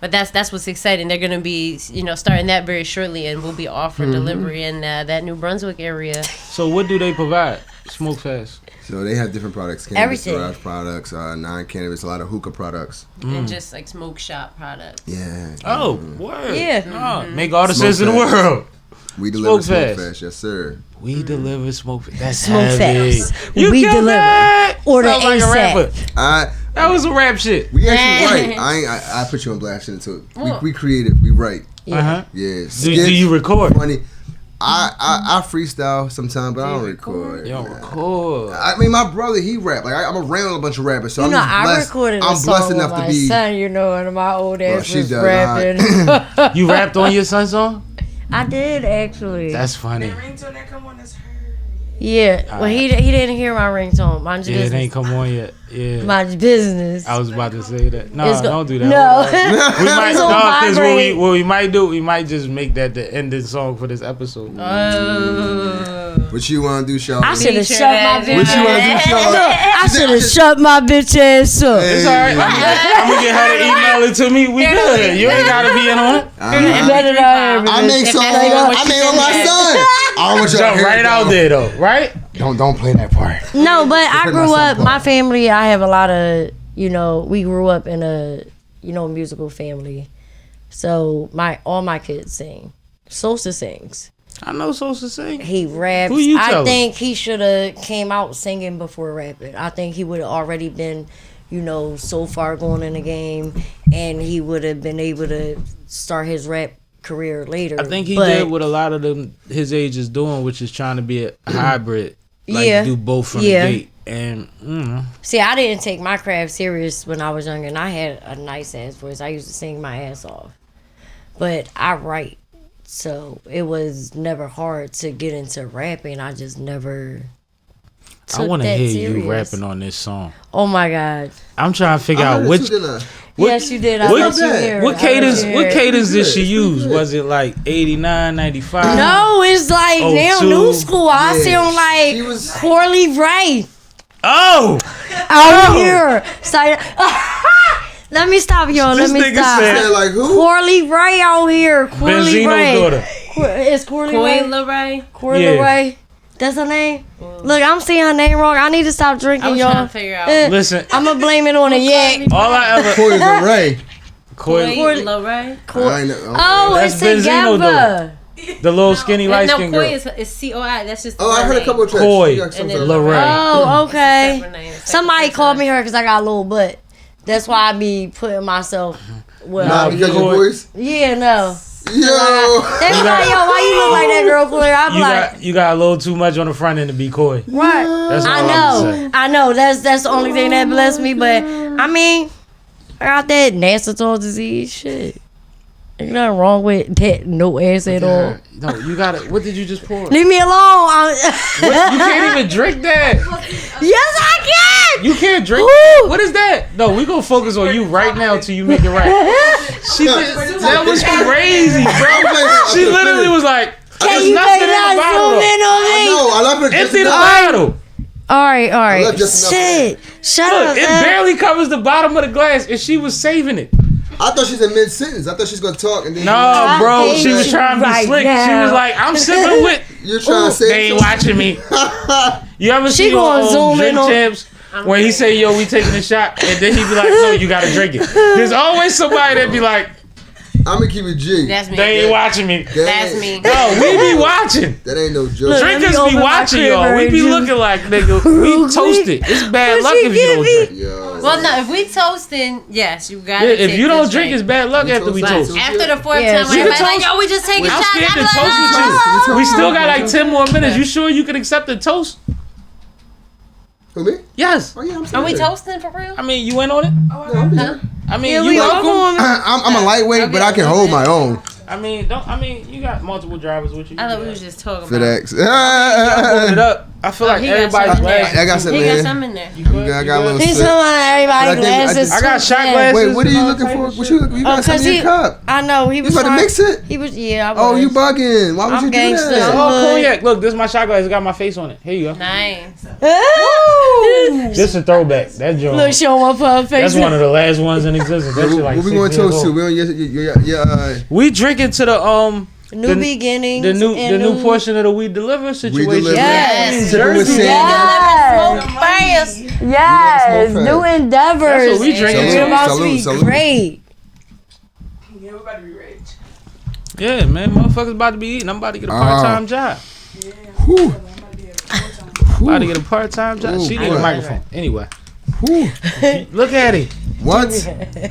But that's what's exciting. They're gonna be starting that very shortly, and we'll be offering delivery in that New Brunswick area. So what do they provide? SMOKEFAST. So they have different products, cannabis derived products, non-cannabis, a lot of hookah products, and just like smoke shop products. Yeah. Oh, word. Yeah. Make all the sense in the world. We Deliver SMOKEFAST. SMOKEFAST, yes sir. We Deliver SMOKEFAST. That's SMOKEFAST. heavy. We got deliver. that? Order Sound like a ASAP. rapper. That was a rap shit. We actually write. I put you on blast into it. We creative. We write. Uh-huh. Yeah. Do you record? Funny. I freestyle sometimes, but I don't record. You don't record. I mean, my brother, he rap. Like I'm around a bunch of rappers, so I'm just I blessed. recorded a I'm song blessed with enough my to be. son, and my old ass she was does rapping. You rapped on your son's song? I did actually. That's funny. Yeah. Well, he didn't hear my ringtone. Mind your Yeah, it business. ain't come on yet. Yeah. Mind your business. I was about to say that. No, don't do that. No. We might It's on because vibrate. what we might do, we might just make that the ending song for this episode. What you want to do, Sean? I should have shut my bitch What you want to do, Sean? I should have shut my bitch ass up. It's alright. I'm gonna get her to email it to me. We good. You ain't gotta be in on it. I make songs. I make on my son. I don't want you to Jump hear right it, out though. there though, right? Don't play that part. No, but I grew up. myself My up. family. I have a lot of. We grew up in a musical family. So all my kids sing. Sosa sings. I know Sosa sing. He raps. Who you I telling? think he should have came out singing before rapping. I think he would have already been, so far gone in the game, and he would have been able to start his rap career later. I think he did what a lot of them his age is doing, which is trying to be a hybrid. Like do both from the gate. And see, I didn't take my craft serious when I was younger, and I had a nice ass voice. I used to sing my ass off, but I write, so it was never hard to get into rapping. I just never. I want to that hear serious. you rapping on this song. Oh my god! I'm trying to figure out which. Yes, you did. I let you hear it. What cadence did she use? Was it like 89, 95? No, it's like now 02. new school. I sound like Corley Ray. Oh! Out here. Let me stop, y'all. Let me stop. Like who? Corley Ray out here. Corley Benzino's Ray. daughter. It's Corley Ray. Ray. Corley Ray. That's her name? Look, I'm saying her name wrong. I need to stop drinking, I was y'all. trying to figure out. Listen. I'm going to blame it on a yak. All I ever... Corey Ray. Ray. Oh, That's it's Benzino together. The little skinny light skin girl. Koi is COI. That's just. I heard a couple of tracks. Koi. And then Lorraine. Oh, okay. Somebody called me her because I got a little butt. That's why I be putting myself. Well, Nah, because your voice. Yeah, no. Yo. They be like, yo, why you look like that girl, Claire? I'm like, you got a little too much on the front end to be coy. right. That's all I'm saying. I know. That's the only thing that blessed me. But I mean, I got that Neosoul disease shit. Ain't nothing wrong with that. No ass at all. No, you got it. What did you just pour? Leave me alone. You can't even drink that. Yes, I can. You can't drink. Ooh. What is that? No, we gonna focus on you right now till you make it right. That was crazy, bro. She literally was like, Can "There's you nothing in not the bottle." zoom in on me? No, I love her. Empty the bottle. All right. left just enough Shit. Shut Look, up. it barely covers the bottom of the glass, and she was saving it. I thought she's in mid sentence. I thought she's gonna talk and then. No, bro, hate she was you trying to be right slick. She now. was like, "I'm sipping with." You're trying to say. They ain't watching me. You ever She see gonna on zoom Drink in on- Champs when he say, "Yo, we taking a shot," and then he be like, "No, you gotta drink it." There's always somebody that be like, I'm gonna keep it G. That's me. "They ain't watching me." That's me. No, we be watching. That ain't no joke. Look, Drinkers let me be open my watching crib y'all. We and be juice. looking like, nigga, we toasted. It's bad luck if you don't drink. Yo. Well, no, if we toasting, yes, you got Yeah, to if you don't drink, it's bad luck after we toast. After the fourth Yeah, time, when we everybody's can like, toast. yo, we just take a I'm shot. scared to I'm toast like, with oh. you. We still got like 10 more minutes. You sure you can accept the toast? For me? Yes. Oh yeah, I'm Are we serious. toasting for real? I mean, you in on it? No, I'm there. I mean, Yeah, you we welcome. welcome. I'm a lightweight, but I can hold my own. I mean, you got multiple drivers with you. I thought we was just talking about. FedEx. Hold it up. I feel like he got everybody's some in there. glasses. I got some He got in. some in there. You good? I You got a good? little He's sip. talking about everybody glasses. I got too shot bad. glasses. Wait, what are you and all looking type for? of What shit. you got Cause something in your cup? I know he You was about to trying- mix it? He was I was. Oh, you bugging. Why would I'm you do gangster. It's that? all Look. cognac. Look, this is my shot glass. It got my face on it. Here you go. Nice. Ooh. This is a throwback. That joint. Look, show my puff face. That's one of the last ones in existence. That shit like What we 6 going to years toast to? old. We on your We drinking to the New the- beginnings. the new and portion of the We Deliver situation. Deliver. Yes. Sippin' with Sammie. Yes. Smoke fires. Yes. Smoke New fast. endeavors. That's what we drinking. We're about to be Salute. great. Yeah, we're about to be rich. Yeah, man, motherfuckers about to be eating. I'm about to get a part-time job. Whew. About to get a part-time job. Ooh, She need boy. a microphone. Anyway, Whew. look at him. What?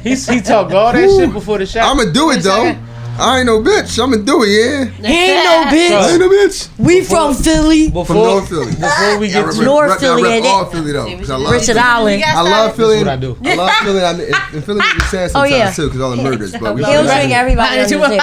He talked all that shit before the shot. I'ma do it though. I ain't no bitch. I'ma do it, yeah. He ain't no I bitch. ain't no bitch. We from Philly. From Before North Philly. we get to North Philly, I rep and all it- Philly though. 'Cause I love Richard Philly. Allen. I love Philly. what I do. I love Philly. I mean, in Philly, we be sad sometimes yeah. too, because all the murders. But we He'll love bring it. everybody on the table.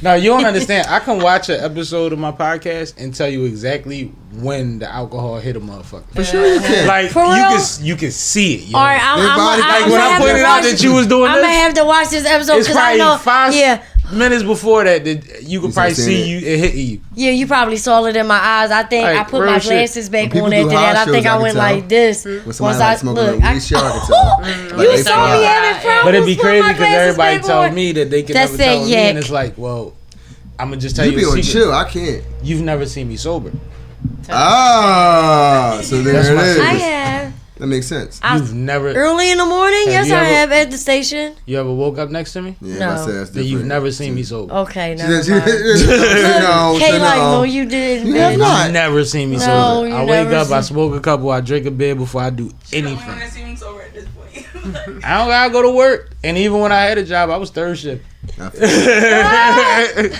No, you don't understand. I can watch an episode of my podcast and tell you exactly when the alcohol hit a motherfucker. For sure you can. Like For real? you can see it. Yo. All right, I'm Everybody- I'm like, gonna when I have to pointed out watch- that you was doing I'm gonna this, have to watch this episode it's because I probably know. 5 minutes before that you could You probably start see seeing you it hitting you. Yeah, you probably saw it in my eyes. I think Like, I put real my shit. glasses back When people on do after house that. I think shows, I I can went tell. like this. When Once somebody I like smoking look, a weed shit, I can tell. you Like, saw me they- having problems. But it'd be with crazy my because glasses everybody back told on. me that they can That's never tell that me, and yak. it's like, well, I'm gonna just tell You you be a on secret. chill. I can't. You've never seen me sober. Ah, so there That's it my is. secret. I have. That makes sense. You've never. Early in the morning? Have Yes, you I ever- have at the station. You ever woke up next to me? Yeah, No. I said that's Then different. you've never seen me sober. Okay, She never said, mind. no, Kay, so like, no, no. you didn't. You have bitch. not. You've never seen me No, sober. you I wake never up, I seen- smoke a couple, I drink a beer before I do You don't anything. want to see me sober at this point. I don't gotta go to work. And even when I had a job, I was third shift. I feel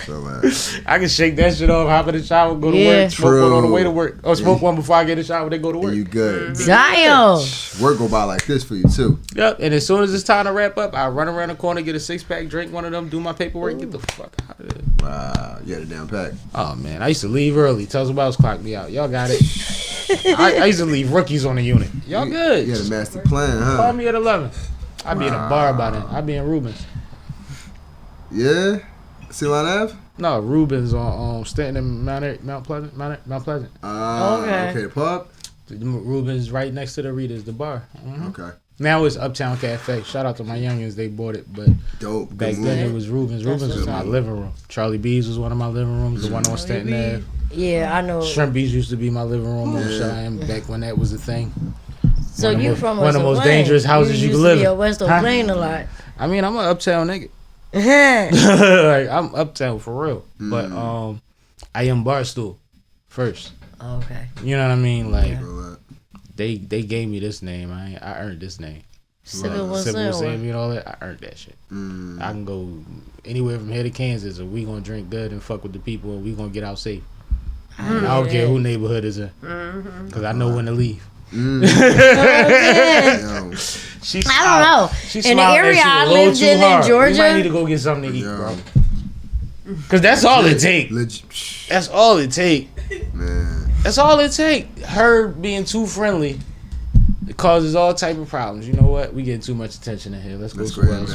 so, I can shake that shit off, hop in the shower, go to Yeah. work, smoke one on the True. way to work. Or smoke one before I get in the shower, then go to work. you good. Damn. Work go by like this for you too. Yep. And as soon as it's time to wrap up, I run around the corner, get a 6-pack, drink one of them, do my paperwork, get the fuck out of there. Wow, you had it down pat. Oh man, I used to leave early. Tell somebody else clock me out. Y'all got it. I used to leave rookies on the unit. Y'all good. You had a master plan, Call huh? me at 11. I'd be in a bar by then. I'd be in Rubens. Yeah. Ceylon Ave? No, Rubens on Stanton and Mount Pleasant. Mount Pleasant. Okay. Okay, the pub? Rubens right next to the Rita's, the bar. Mhm. Okay. Now it's Uptown Cafe. Shout out to my youngins, they bought it. But Dope. back Good then move. it was Rubens. Rubens was my living room. Charlie B's was one of my living rooms. The one on Stanton Ave. Yeah, I know. Shrimp B's used to be my living room on Yeah. Cheyenne back when that was a thing. So One of you the- from one of the most West Oakland. dangerous houses you used can to live be in. at West Huh? Oakland a lot. I mean, I'm an Uptown nigga. Like I'm Uptown for real. But I am Barstool first. Okay. You know what I mean? Like Well, they gave me this name. I earned this name. Sippin' with Simple Sammie. Sammie and all that. I earned that shit. I can go anywhere from here to Kansas, and we gonna drink good and fuck with the people, and we gonna get out safe. I don't care who neighborhood is in, cause I know when to leave. Yeah. yo, She I don't know. She In the smiled that area shit a I little lived too in hard. We Georgia. might need to go get something to eat, yo. bro. Cause that's all it take. That's all it take. Man. That's all it take. Her being too friendly, it causes all type of problems. You know what? We getting too much attention in here. Let's go somewhere else.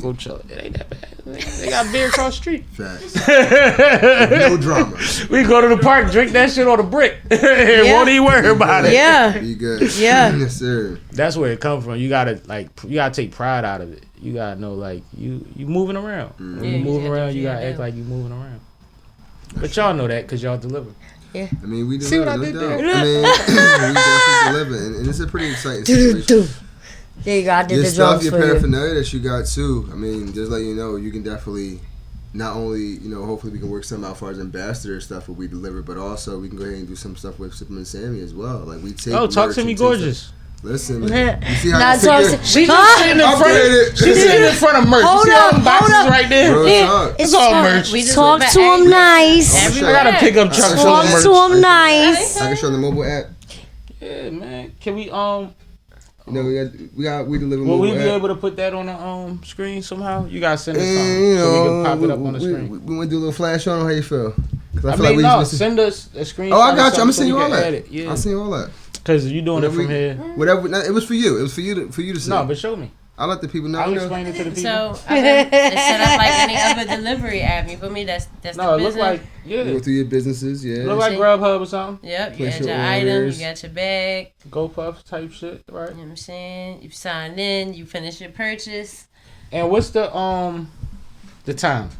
Go chill. It ain't that bad. They got beer across the street. Facts. No drama. We go to the park, drink that shit on the brick. Won't even worry about it. Yeah. Be good. Yeah. Yes, sir. That's where it comes from. You gotta take pride out of it. You gotta know you moving around. When you move around, you gotta act like you moving around. But y'all know that because y'all deliver. Yeah. I mean, we deliver. See what I did there? I mean, we definitely deliver, and it's a pretty exciting situation. There you go. I did Your the stuff, drums your for you. paraphernalia that you got too. I mean, just let you know, you can definitely not only, hopefully we can work some out as far as ambassador stuff what we deliver, but also we can go ahead and do some stuff with SippinwitSammie as well. Like we take. Oh, talk to me, gorgeous. Listen, man. You see how Not talk to- She's sitting in front of merch. Hold you see all up, them boxes hold up. right there? Real talk. It's all merch. We just Talk went to back him nice. I gotta pick up trucks full Talk of merch. to him nice. I can show the mobile app. Yeah, man. Can we We deliver will mobile we be app. able to put that on the screen somehow? You gotta send us something so we can pop it up on the screen. We want to do a little flash on how you feel. I mean, no, send us a screen. Oh, I got you. I'm gonna send you all that. Yeah. I'll send you all that. Cause you doing it from here. Whatever. It was for you. It was for you to see. No, but show me. I'll let the people know. I'll explain it to the people. So it's set up like any other delivery app. You feel me? That's No, the it look business. like Go through your businesses, yeah. Look like Grubhub or something. Yep, you Place got your your item, orders. you got your bag. GoPuff type shit, right? You know what I'm saying? You sign in, you finish your purchase. And what's the time?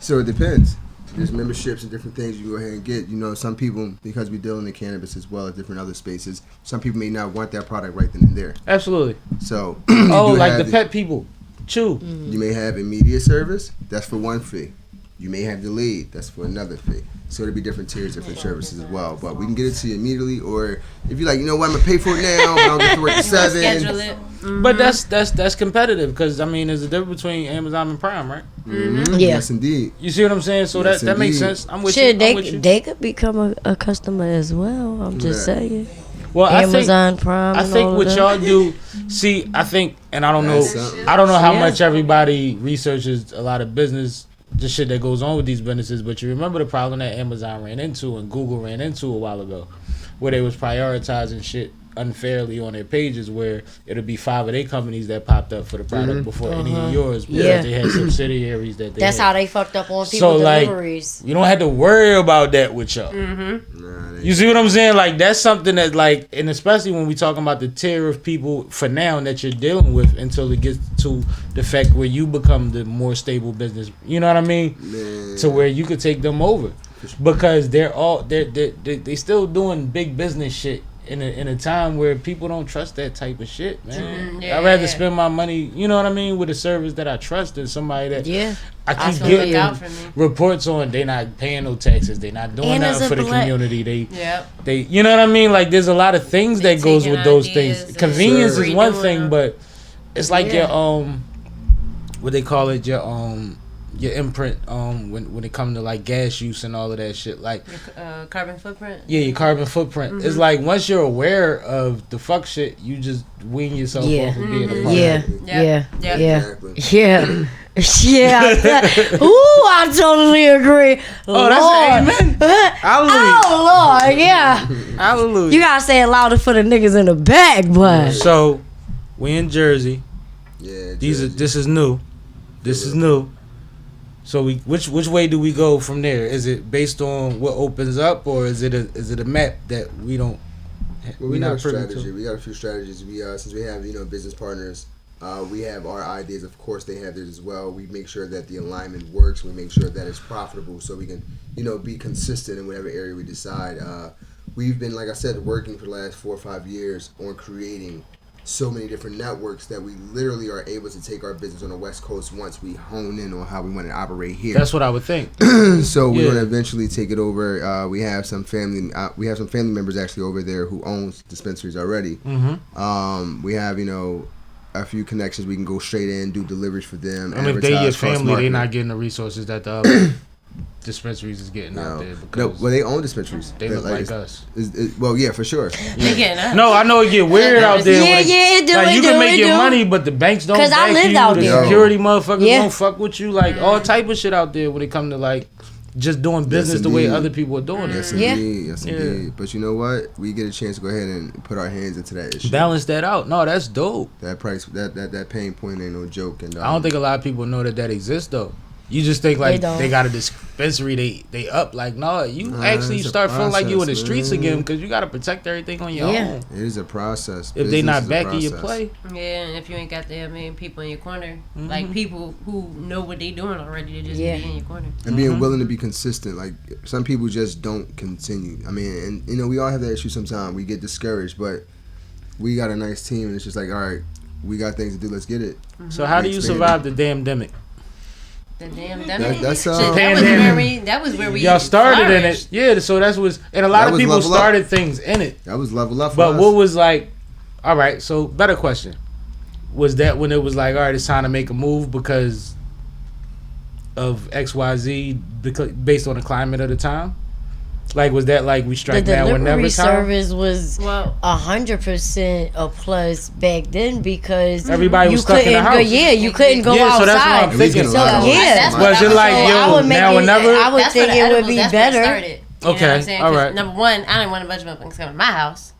So it depends. There's memberships and different things you can go ahead and get. Some people, because we deal in the cannabis as well as different other spaces, some people may not want that product right then and there. Absolutely. So like the pet people. Chew. You may have immediate service, that's for one fee. You may have delayed, that's for another fee. So there'll be different tiers, different services as well. But we can get it to you immediately, or if you're like, you know what, I'm gonna pay for it now, but I don't get to work at 7. Schedule it. But that's competitive because I mean there's a difference between Amazon and Prime, right? Mm-hmm. Yeah. Yes, indeed. You see what I'm saying? So Yes, that makes indeed. sense. I'm with Shit, you. I'm with you. they could become a customer as well. I'm just Yeah. saying. Well, Amazon Prime. I and think all what of y'all that. do. See, I think, and I don't know. That's something. I don't know how Yeah. much everybody researches a lot of business, the shit that goes on with these businesses. But you remember the problem that Amazon ran into and Google ran into a while ago, where they was prioritizing shit unfairly on their pages, where it'll be 5 of their companies that popped up for the product before any of yours because Yeah. they had subsidiaries that they That's had. how they fucked up on So, people's like, deliveries. You don't have to worry about that with y'all. Nah, You see what I'm saying? Like that's something that like, and especially when we talking about the tier of people for now that you're dealing with until it gets to the fact where you become the more stable business. You know what I mean? man. To where you could take them over because they still doing big business shit in a time where people don't trust that type of shit, man. Yeah. I'd rather spend my money, you know what I mean, with a service that I trust than somebody that Yeah. I That's keep what getting look out for me. reports on. They not paying no taxes. They not doing And nothing as for a the black- community. Yep. They, you know what I mean? Like, there's a lot of things They that goes taking with those ideas things. and Convenience is one redoing thing, them. but it's like Yeah. your what they call it, your imprint when it comes to like gas use and all of that shit. Like, Your carbon footprint. yeah, your carbon footprint. It's like once you're aware of the fuck shit, you just wean yourself Yeah. off of being a part Yeah. of it. Yeah. Yep. Yeah. Exactly. Yeah. Yeah. Ooh, I totally agree. Oh, that's an amen. Hallelujah. Oh Lord, yeah. Hallelujah. You gotta say it louder for the niggas in the back, boy. So, we in Jersey. Yeah. This is new. This is new. So which way do we go from there? Is it based on what opens up, or is it a map that we don't? Well, we we got not a privy strategy. to? We got a few strategies. We since we have business partners, we have our ideas. Of course, they have theirs as well. We make sure that the alignment works. We make sure that it's profitable, so we can be consistent in whatever area we decide. We've been, like I said, working for the last 4 or 5 years on creating so many different networks that we literally are able to take our business on the West Coast once we hone in on how we want to operate here. That's what I would think. So we're Yeah. gonna eventually take it over. We have some family members actually over there who owns dispensaries already. Mm-hmm. We have a few connections. We can go straight in, do deliveries for them. And if they your advertise, family, they cross-market. not getting the resources that the other. dispensaries is getting out there. Because well, they own dispensaries. They look like us. Well, yeah, for sure. They getting us. No, I know it get weird out there. Yeah, it do. Like, it you do, can make it your do. money, but the banks don't back I lived you. out The there. security motherfuckers Yeah. don't fuck with you. Like, all type of shit out there when it come to, like, just doing business the way other people are doing it. Yes, indeed. Yes, indeed. But you know what? We get a chance to go ahead and put our hands into that issue. Balance that out. No, that's dope. That price, that pain point ain't no joke. And I don't think a lot of people know that exists, though. You just think like they got a dispensary, they up. Like, no, you actually start feeling like you in the streets again because you got to protect everything on your own. It is a process. If they not backing your play. Yeah, and if you ain't got that many people in your corner, like people who know what they doing already, to just be in your corner. And being willing to be consistent. Like, some people just don't continue. I mean, and you know, we all have that issue sometimes. We get discouraged, but we got a nice team and it's just like, all right, we got things to do, let's get it. So how do you survive the damn demic? The damn that was where we y'all started flourished. in it. Yeah, so that's was, and a lot of people started things in it. That was level up. But what was like, all right, so better question. Was that when it was like, all right, it's time to make a move because of XYZ based on the climate of the time? Like, was that like we strike down whenever time? The delivery service was 100% a plus back then because everybody was stuck in the house. Yeah, you couldn't go outside. So that's what I'm thinking. Was it like, yo, now or never? I would think it would be better. Okay, all right. Number one, I didn't want a bunch of motherfuckers coming to my house.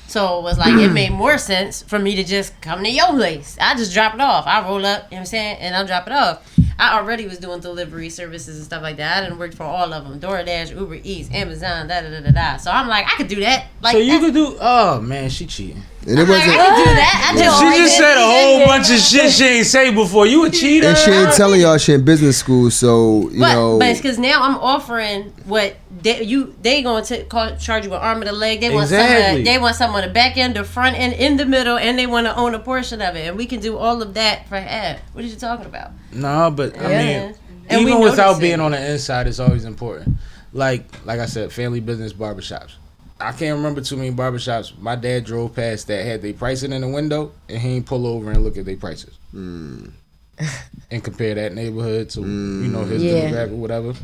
So it was like, it made more sense for me to just come to your place. I just drop it off. I roll up, you know what I'm saying, and I'll drop it off. I already was doing delivery services and stuff like that. I didn't work for all of them. DoorDash, Uber Eats, Amazon, da-da-da-da-da. So I'm like, I could do that. Like, so you could do, oh man, she cheating. And it wasn't, I could do that. She just said a whole bunch of shit she ain't say before. You a cheater. And she ain't telling y'all she in business school, so, you know. But it's because now I'm offering what they going to charge you an arm and a leg. They want something on the back end, the front end, in the middle, and they want to own a portion of it. And we can do all of that for half. What are you talking about? No, but I mean, even without being on the inside, it's always important. Like I said, family business barbershops. I can't remember too many barbershops. My dad drove past that had their pricing in the window, and he ain't pull over and look at their prices. And compare that neighborhood to, you know, his demographic or whatever.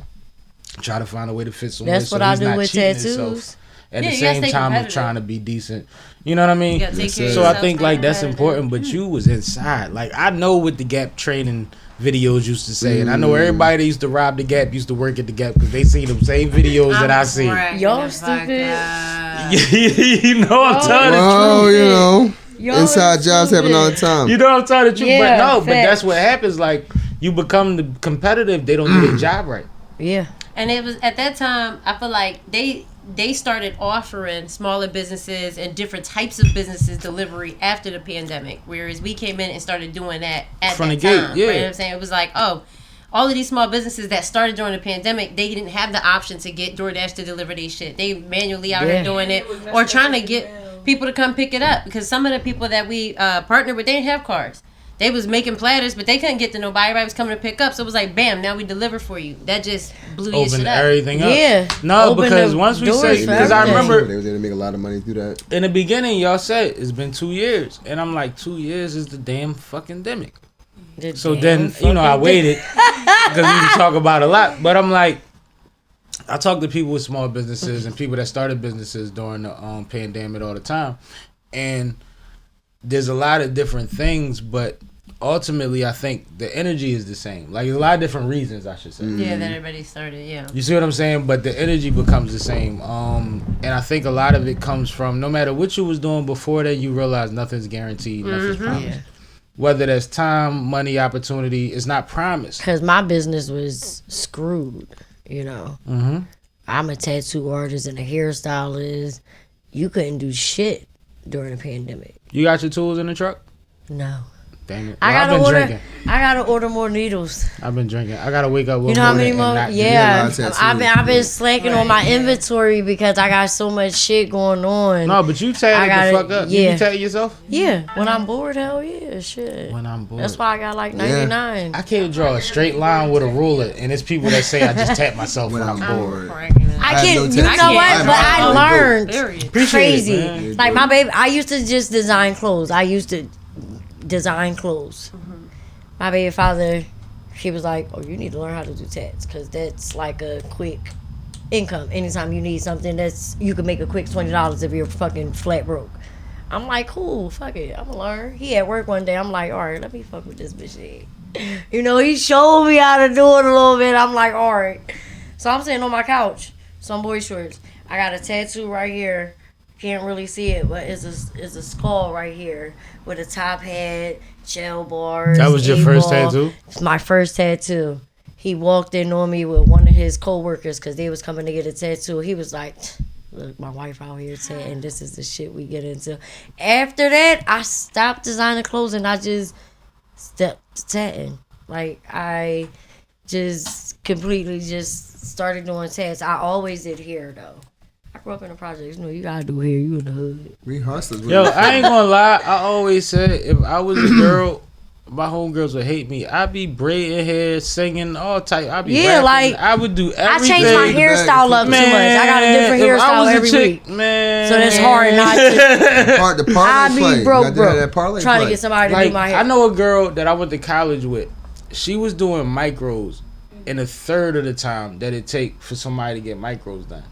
Try to find a way to fit someone. That's what I do with tattoos. At the same time of trying to be decent. You know what I mean? So I think like that's important, but you was inside. Like, I know what the Gap training videos used to say, and I know everybody that used to rob the Gap used to work at the Gap because they see them same videos that I see. Y'all stupid. You know I'm telling the truth. Oh, you know, inside jobs happen all the time. You know I'm telling the truth, but that's what happens. Like, you become the competitive, they don't do their job right. Yeah. And it was at that time, I feel like they started offering smaller businesses and different types of businesses delivery after the pandemic, whereas we came in and started doing that at that time. Yeah. Right? You know what I'm saying? It was like, oh, all of these small businesses that started during the pandemic, they didn't have the option to get DoorDash to deliver their shit. They manually out here doing it or trying to get people to come pick it up because some of the people that we partnered with, they didn't have cars. They was making platters, but they couldn't get to nobody. Everybody was coming to pick up. So it was like, bam, now we deliver for you. That just blew your shit up. Everything up. Yeah. No, because once we say, because I remember they was able to make a lot of money through that. In the beginning, y'all said it's been 2 years, and I'm like, 2 years is the damn fucking demic. So then, you know, I waited because we talk about a lot, but I'm like, I talk to people with small businesses and people that started businesses during the pandemic all the time, and there's a lot of different things, but ultimately, I think the energy is the same. Like, there's a lot of different reasons, I should say. Yeah, that everybody started, You see what I'm saying? But the energy becomes the same. And I think a lot of it comes from, no matter what you was doing before that, you realize nothing's guaranteed, nothing's promised. Yeah. Whether that's time, money, opportunity, it's not promised. Because my business was screwed, you know. I'm a tattoo artist and a hairstylist. You couldn't do shit during the pandemic. You got your tools in the truck? No. Dang it. Well, I gotta order more needles. I've been drinking. I gotta wake up with, you know, how many more? Yeah, I've been slacking on my inventory because I got so much shit going on. No, but you tatted the fuck up. Yeah. You tat yourself? Yeah, when I'm bored, hell yeah, shit. When I'm bored. That's why I got like 99. I can't draw a straight line with a ruler, and it's people that say I just tap myself when I'm bored. I can't. You know what? But I learned crazy. Like my baby, I used to just design clothes. My baby father he was like, oh, you need to learn how to do tats because that's like a quick income. Anytime you need something you can make a quick $20 if you're fucking flat broke. I'm like, cool, fuck it, I'm gonna learn. He at work one day, I'm like, all right, let me fuck with this bitch. You know, he showed me how to do it a little bit. I'm like, all right. So I'm sitting on my couch, some boy shorts. I got a tattoo right here. Can't really see it, but it's a skull right here with a top hat, gel bars. That was your first tattoo? It's my first tattoo. He walked in on me with one of his co-workers because they was coming to get a tattoo. He was like, look, my wife out here tatting. This is the shit we get into. After that, I stopped designing clothes and I just stepped to tatting. Like, I just completely just started doing tats. I always did hair, though. I grew up in the projects. You know, you gotta do hair. You in the hood. We hustlers. Yo, I ain't gonna lie. I always said if I was a girl, my homegirls would hate me. I'd be braiding hair, singing, all type. I'd be rapping. Like I would do everything. I changed my hairstyle up too much. I got a different hairstyle every week. Man, so that's hard not to. The parlay I be broke, trying to get somebody to like, do my hair. I know a girl that I went to college with. She was doing micros in a third of the time that it take for somebody to get micros done.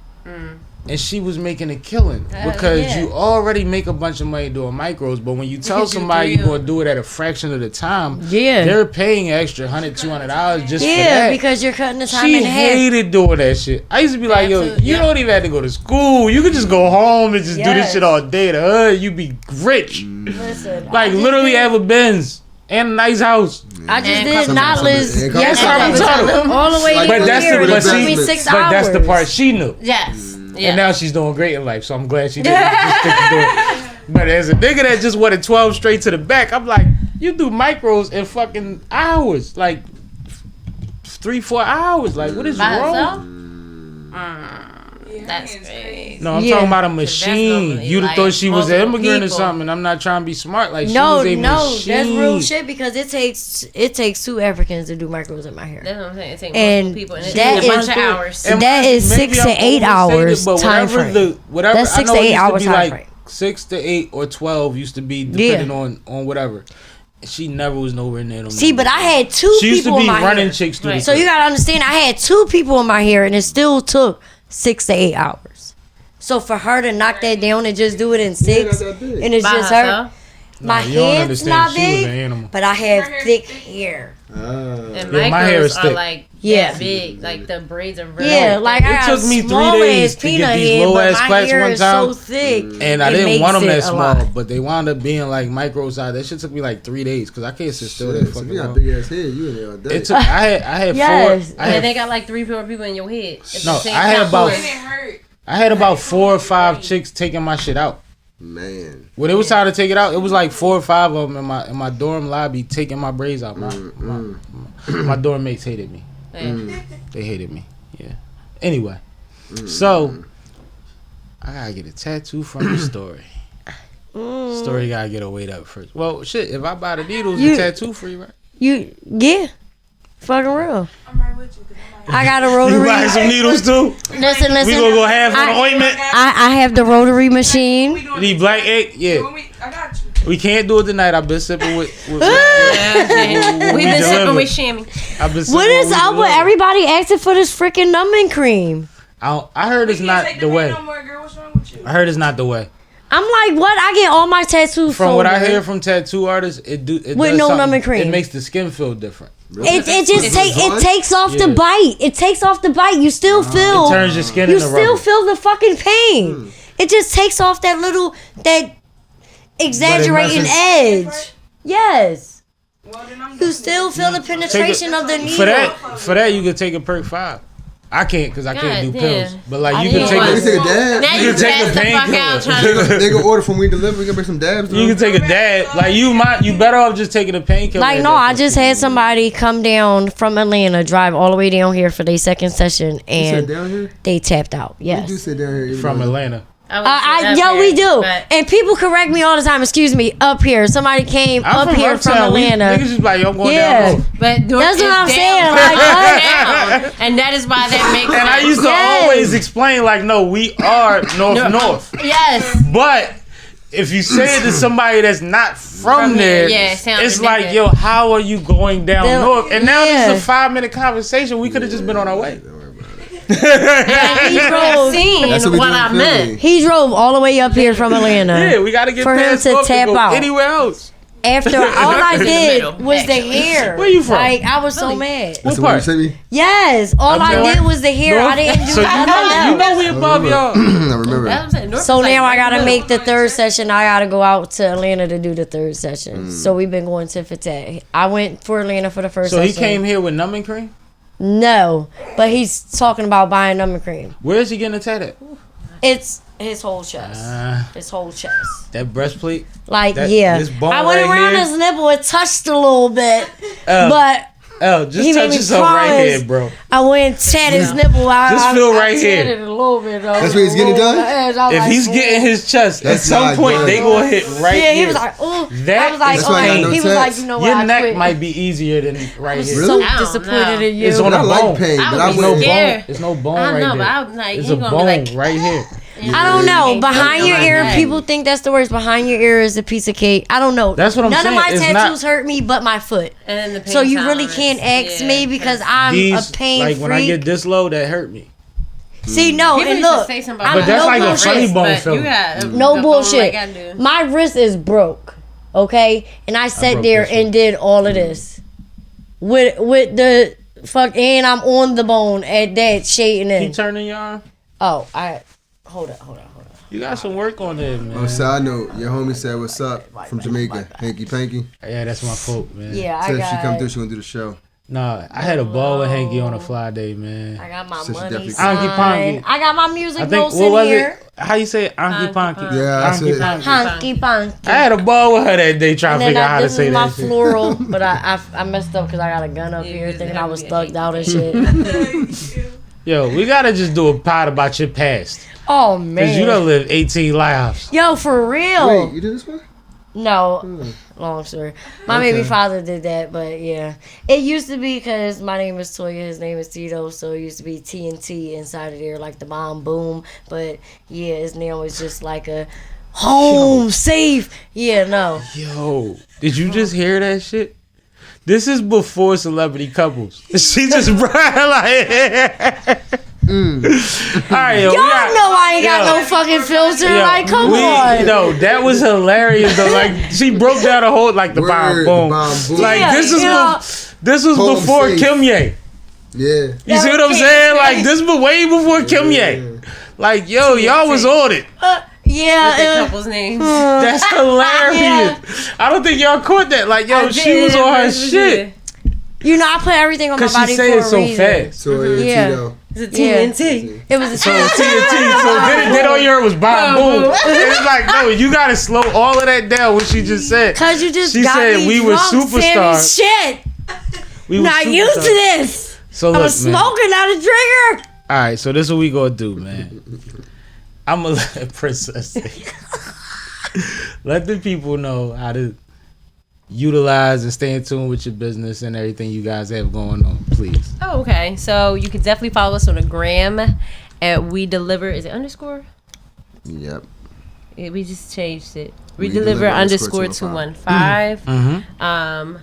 And she was making a killing because you already make a bunch of money doing micros, but when you tell somebody you're going to do it at a fraction of the time, they're paying an extra $100, $200 just for that. Yeah, because you're cutting the time in half. She hated doing that shit. I used to be like, yo, you don't even have to go to school. You could just go home and just do this shit all day. The hood, you be rich. Listen, like literally have a Benz and a nice house. I just did knotless yesterday. All the way but here. It took me 6 hours. But that's the part she knew. Yes. Yeah. And now she's doing great in life, so I'm glad she didn't just stick to it. But as a nigga that just wanted 12 straight to the back, I'm like, you do micros in fucking hours, like 3-4 hours. Like, what is wrong? That's great. No, I'm talking about a machine. You'd have thought she was an immigrant or something. I'm not trying to be smart. Like, she was a machine. That's real shit because it takes 2 Africans to do micros in my hair. That's what I'm saying. It takes multiple people, and it that takes a bunch of hours. That is 6 to 8 hours time frame. That's 6 to 8 hours time frame. 6 to 8 or 12 used to be depending on whatever. She never was nowhere near them. See, but I had 2 people in my hair. She used to be running chicks through the So you gotta understand, I had 2 people in my hair, and it still took 6 to 8 hours. So for her to knock that down and just do it in 6, and it's just her. My head's not big, but I have thick hair. And my hair is thick. Like big, like the braids are very like it took me 3 days to get these low ass plaits one time, so thick, and I didn't want them that small, but they wound up being like micro size. That shit took me like 3 days because I can't sit still that fucking long. You got big ass head, you in there all day. It took. I had 4. And they got like 3 people in your head. No, I had about 4 or 5 chicks taking my shit out. Man, when it was time to take it out, it was like 4 or 5 of them in my dorm lobby taking my braids out. My dorm mates hated me. They hated me. Yeah. Anyway, so I gotta get a tattoo from the story. Story gotta get a weight up first. Well, shit. If I buy the needles, the tattoo free, right? Fucking real. I'm right with you. I got a rotary. You buying some needles too? Listen. We gonna go half on the ointment. I have the rotary machine. You need black ink? Yeah. I got you. We can't do it tonight. I've been sipping with We've been sipping with Sammie. What is up with everybody asking for this freaking numbing cream? I heard it's not the way. No more, girl. What's wrong with you? I heard it's not the way. I'm like, what? I get all my tattoos from what I hear from tattoo artists. It with no numbing cream. It makes the skin feel different. Really? It takes off the bite. It takes off the bite. You still feel. It turns your skin. You into still rubber. feel the fucking pain. It just takes off that exaggerating edge. Yes. Well, you still feel the penetration of the needle. For that, you could take a perk 5. I can't because I can't do pills. But like you can take a dab. Now you can take a painkiller. They can order from We Deliver. We can bring some dabs. You can take a dab. Like you better off just taking a painkiller. Like no, I just had somebody come down from Atlanta, drive all the way down here for their second session, and they tapped out. Yes. You do sit down here from Atlanta. We do. And people correct me all the time. Excuse me, up here. Somebody came up here from Atlanta. Niggas just like, yo, I'm going down. But that's what I'm saying. Like, and that is why that makes sense. And I used to always explain, like, no, we are north. Yes. But if you say it to somebody that's not from there, it sounds it's ridiculous. like, yo, how are you going down north? And now Yeah. this is a 5-minute conversation. We could have just been on our way. He drove. That's what we what do in I Philly. meant. He drove all the way up here from Atlanta. Yeah, we got to get For him past to North tap go out. anywhere else. After all I In the did middle, was the actually. hair. Where you from? Like I was so mad. What That's what you part? sent me. Yes, all I North? did was the hair. North? I didn't do So you nothing know else. we above y'all. I remember. So now I gotta make the third session. I gotta go out to Atlanta to do the third session. So we've been going to Fatah. I went for Atlanta for the first So session. he came here with numbing cream? No, but he's talking about buying numbing cream. Where is he getting a tat at? It's his whole chest. His whole chest. That breastplate? Like, That- yeah. this bone I went right around here? his nipple. It touched a little bit. Oh. But Oh, just he made touch me yourself right promise. here, bro. I went and tat his nipple out. Just feel right I here. tatted it a little bit, though. That's where he's getting it done? If he's getting his chest, at That's some not point good. they gonna hit right Yeah, here. he was like, oh. That I was like, is why I got oh. no He was like, tats. you know what? Your I neck quit. might be easier than right here. Really? So disappointed in you. It's on I a like bone. pain, but I I would There's be no went. scared. bone. There's no bone I right know, there. but I'm like, There's he a gonna bone be like, right here. I don't know. Behind your ear, Hey. people think that's the worst. Behind your ear is a piece of cake. I don't know. That's what I'm None saying. of my It's tattoos not- hurt me but my foot. and then the pain So you really tolerance. can't ask Yeah, me because I'm These, a pain like freak. when I get this low, that hurt me. See, no, People and used to look, say something I'm about But that's no like a bullshit. funny bone but feeling. you got No the bone bullshit. like I do. My wrist is broke, okay? And I sat broke there this one. and did all of this. With the fuck, and I'm on the bone at that shading Keep in. turning your arm. Oh, hold up. You got some work on there, man. On a side note, your homie said, "What's up?" from Jamaica, Hanky Panky. Yeah, that's my fault, man. Yeah, I Said if she come got. through, she gonna do the show. Nah, I had a ball with Hanky on a fly day, man. I got my Sister money definitely- signed. Anki Panki. I got my music I think notes what in was here. it? How you say it? Anki Panky. Yeah, that's Anki it. Panky. Honky Panky. I had a ball with her that day trying And to then figure out how to this say is my that shit. floral, but I messed up because I got a gun up Yeah, here because thinking it I was had to be thugged out and shit. Yo, we gotta just do a pod about your past. Oh Cause you done man. lived 18 lives. Yo, for real. Wait, you did this one? No, long story. My Okay. baby father did that, but yeah. It used to be because my name is Toya, his name is Tito, so it used to be TNT inside of there, like the bomb boom. But yeah, his name was just like a home safe. Yeah, no. Yo, did you just hear that shit? This is before celebrity couples. She just brought like. All right, yo, Y'all know I ain't got no fucking filter. Like, come on. No, that was hilarious though. Like she broke down the whole like the bomb Word, boom. the bomb boom. Like Yeah, this is yeah. this was Home before safe. Kim Ye. Yeah. You see what I'm saying? Like this was way before Kim Ye. Like yo, y'all was on it. The Yeah. couple's names. That's hilarious. I don't think y'all caught that. Like yo, she was on her shit. You know, I put everything on my Cause body she for said a it so reason. fast. So Yeah. Tito. It's a Yeah. TNT. It was a So TNT. So then all you heard was bomb boom. And it's like, no, you gotta slow all of that down. What she just said. Cause you just She got said me we were drunk, superstars. Sammy. Shit. We were Not used to superstars. this. So I'm look, a man. smoker, not a drinker. All right, so this is what we gonna do, man. I'm gonna let Princess say. Let the people know how to utilize and stay in tune with your business and everything you guys have going on, please. Oh, okay. So you can definitely follow us on the gram at We Deliver. Is it underscore? Yep. Yeah, we just changed it. We We Deliver Deliver underscore _ 215. Mm-hmm.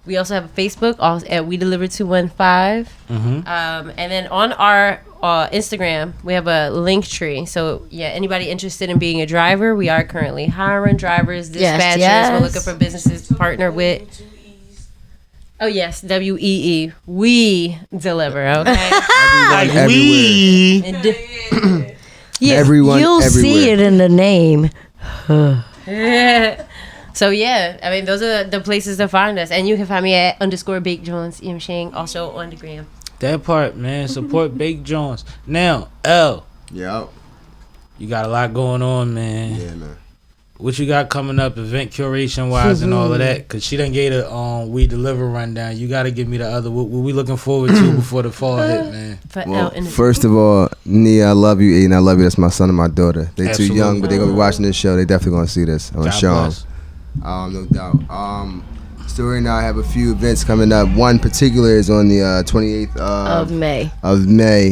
We also have a Facebook also at We Deliver 215. Mm-hmm. And then on our Instagram, we have a link tree. So yeah, anybody interested in being a driver, we are currently hiring drivers, dispatchers. yes. We're looking for businesses to partner with. Oh yes, WEE. We deliver. Okay. Like everywhere. we. And di- Yeah, Everyone, you'll see everywhere. it in the name. So yeah, I mean those are the places to find us, and you can find me at _ Bake Jones. You know what I'm saying? Also on the gram. That part, man. Support Bake Jones. Now, L, Yep. you got a lot going on, man. Yeah, man. What you got coming up, event curation wise, and all of that? Cause she done gave a We Deliver rundown. You got to give me the other. What we looking forward to before the fall hit, man? But Well, in the first of all, Nia, I love you. Aiden, I love you. That's my son and my daughter. They Absolutely. too young, but they gonna be watching this show. They definitely gonna see this. I'm gonna God show 'em. bless. No doubt. Still right now, I have a few events coming up. One particular is on the 28th Of May. of May.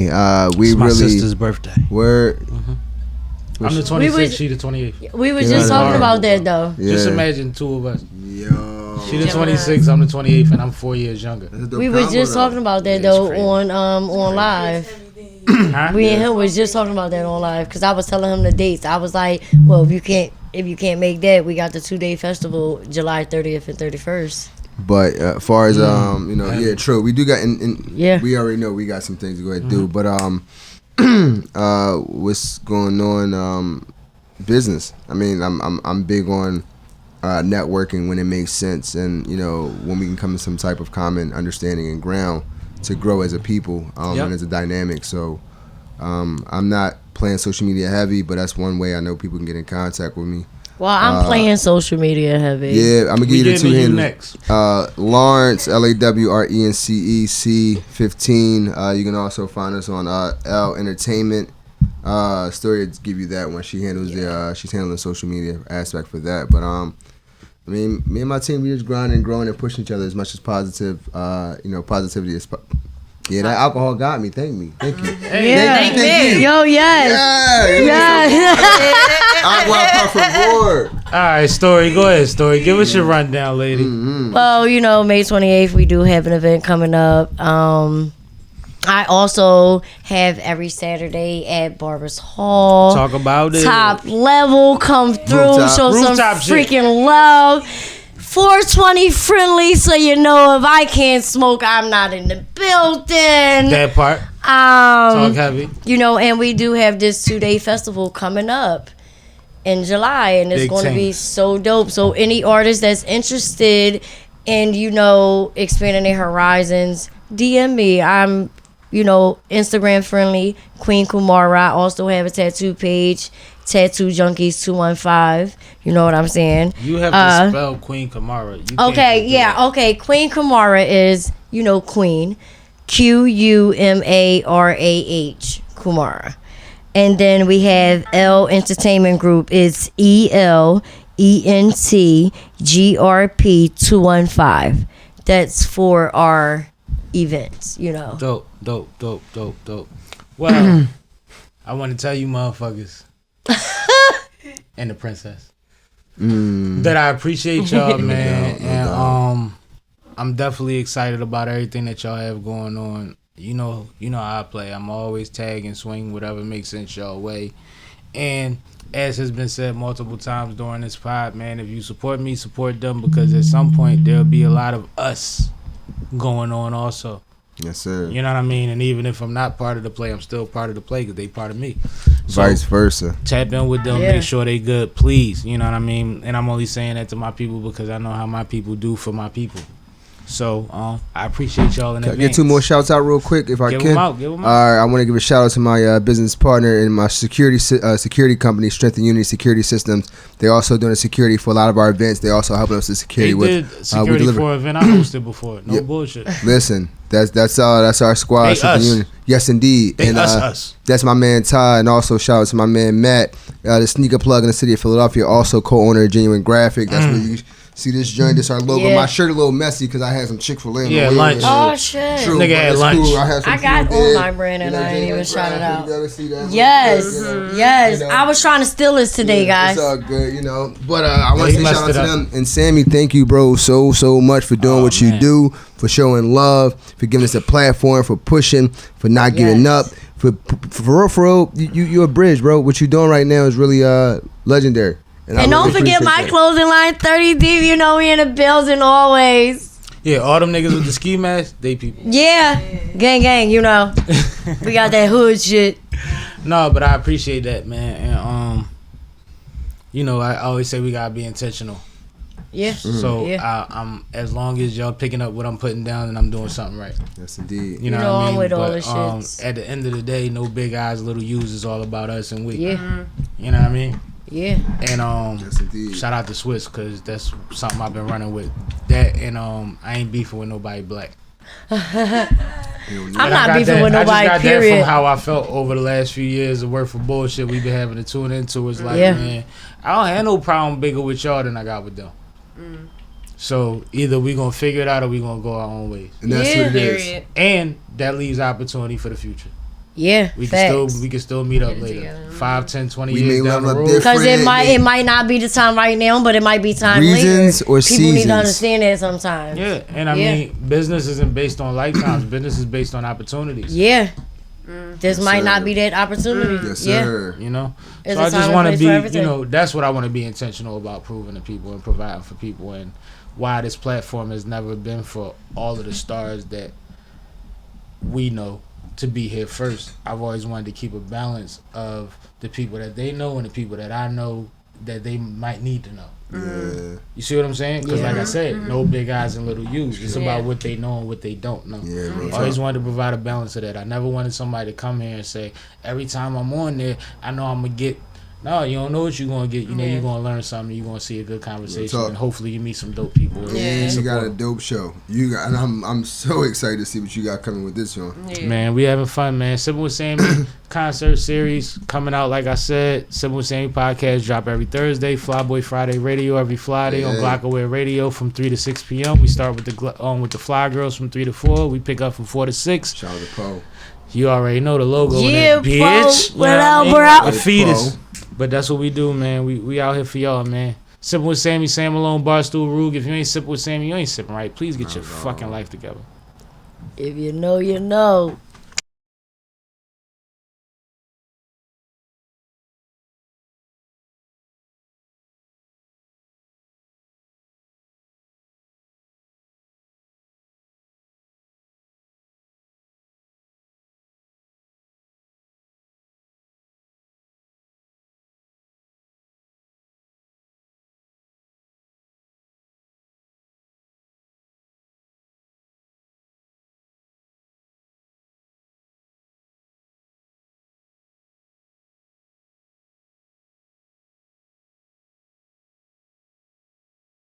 We It's my really sister's birthday. we're I'm the 26th, she the 28th. We was just talking about that though. Yeah. Just imagine two of us. Yo. She the 26th, I'm the 28th, and I'm 4 years younger. We was just talking about that though on live. Huh? We and him was just talking about that on live because I was telling him the dates. I was like, well, if you can't make that, we got the 2-day festival, July 30th and 31st. But as far as yeah, true. We do got yeah. We already know we got some things to go ahead and do. But what's going on? Business. I mean, I'm big on networking when it makes sense, and when we can come to some type of common understanding and ground to grow as a people and as a dynamic. So I'm not playing social media heavy, but that's one way I know people can get in contact with me. Well, I'm playing social media heavy. Yeah, I'm gonna give you the two handles. Next. Lawrence, LAWRENCEC15. You can also find us on L Entertainment. Story to give you that one. She handles she's handling the social media aspect for that. But I mean, me and my team, we just grinding and growing and pushing each other as much as positivity is. Yeah, that alcohol got me. Thank you. Yeah. Thank you. Yo, yes. Yeah. Agua, por favor. All right, Story. Go ahead, Story. Give us your rundown, lady. Mm-hmm. Well, May 28th, we do have an event coming up. I also have every Saturday at Barber's Hall. Talk about it. Top level, come through, show some freaking love. 420 friendly, so if I can't smoke, I'm not in the building. That part. Talk heavy. And we do have this 2-day festival coming up in July, and it's going to be so dope. So any artist that's interested in, expanding their horizons, DM me. I'm, Instagram friendly, Queen Kumara. I also have a tattoo page, Tattoo Junkies 215. You know what I'm saying? You have to spell Queen Kumara. Okay. Queen Kumara is, Queen, QUMARAH, Kumara. And then we have L Entertainment Group. It's ELENTGRP 215. That's for our events, Dope. Well, I want to tell you motherfuckers and the princess that I appreciate y'all, man. And I'm definitely excited about everything that y'all have going on. You know how I play. I'm always tag and swing whatever makes sense y'all way. And as has been said multiple times during this pod, man, if you support me, support them, because at some point there'll be a lot of us going on also. Yes, sir. You know what I mean? And even if I'm not part of the play, I'm still part of the play because they part of me. So, vice versa. Tap in with them, make sure they good, please. You know what I mean? And I'm only saying that to my people because I know how my people do for my people. So I appreciate y'all in advance. Get 2 more shouts out real quick if I can. Give them out. All right, I want to give a shout out to my business partner and my security company, Strength and Unity Security Systems. They're also doing security for a lot of our events. They also helping us with security. They did security for an event I hosted before. No bullshit. Listen, that's our squad. They us. Unity. Yes, indeed. They and us. That's my man Ty, and also shout out to my man Matt, the sneaker plug in the city of Philadelphia, also co-owner of Genuine Graphic. That's where you see this joint. This our logo. My shirt a little messy because I had some Chick-fil-A. Yeah, lunch. Oh shit. True, nigga had lunch. Cool. I got on my brand and I ain't even shout it out. Yes. I was trying to steal this today, guys. It's all good, But I want to say shout out to them. And Sammie, thank you, bro, so much for doing what you do, for showing love, for giving us a platform, for pushing, for not giving up. For real, you're a bridge, bro. What you're doing right now is really legendary. And don't forget my clothing line, 30 deep. We in the building always. Yeah, all them niggas with the ski mask, they people. Yeah, gang. We got that hood shit. No, but I appreciate that, man. And I always say we gotta be intentional. Yeah. So I'm as long as y'all picking up what I'm putting down, and I'm doing something right. Yes, indeed. You know what I mean? With all but the shits. at the end of the day, no big eyes, little U's. Is all about us and we. Yeah. You know what I mean? Yeah. And yes, indeed. shout out to Swiss because that's something I've been running with. That and I ain't beefing with nobody black. I'm not beefing with nobody. I just got period. that from how I felt over the last few years of work for bullshit we've been having to tune into. It's like, man, I don't have no problem bigger with y'all than I got with them. So either we gonna figure it out or we gonna go our own ways. And that's what it is. And that leaves opportunity for the future. Yeah, we facts. can still meet up later. together. 5, 10, 20 We years may down the level up road. Because it different. might not be the time right now, but it might be time Reasons later. or People need seasons. to understand that sometimes. Yeah, and I mean, business isn't based on lifetimes. Business is based on opportunities. Yeah. This might sir. not be that opportunity. Yes, Yeah. sir. You know, There's so a I time just and want to place be, for everything. you know, that's what I want to be intentional about proving to people and providing for people, and why this platform has never been for all of the stars that we know to be here first. I've always wanted to keep a balance of the people that they know and the people that I know that they might need to know. Yeah. You see what I'm saying? Because like I said, no big eyes and little U's. It's Yeah. about what they know and what they don't know. Yeah, real I always talk. wanted to provide a balance of that. I never wanted somebody to come here and say, every time I'm on there, I know I'm going to get. No, you don't know what you're going to get. You know you're going to learn something. You're going to see a good conversation. talk. And hopefully you meet some dope people. Yeah. You got a dope show. And I'm so excited to see what you got coming with this one. Yeah. Man, we having fun, man. Sippin' with Sammie concert series coming out, like I said. Sippin' with Sammie podcast drop every Thursday. Flyboy Friday radio every Friday on Yeah. Glocawear Radio from 3 to 6 p.m. We start with the Fly Girls from 3 to 4. We pick up from 4 to 6. Shout out to Poe. You already know the logo. Yeah, in that bitch. bro. What up, bro? The fetus. But that's what we do, man. We out here for y'all, man. Sippin' with Sammie, Sam Malone, Barstool, Rug. If you ain't sippin' with Sammie, you ain't sippin' right. Please get your fucking life together. If you know, you know.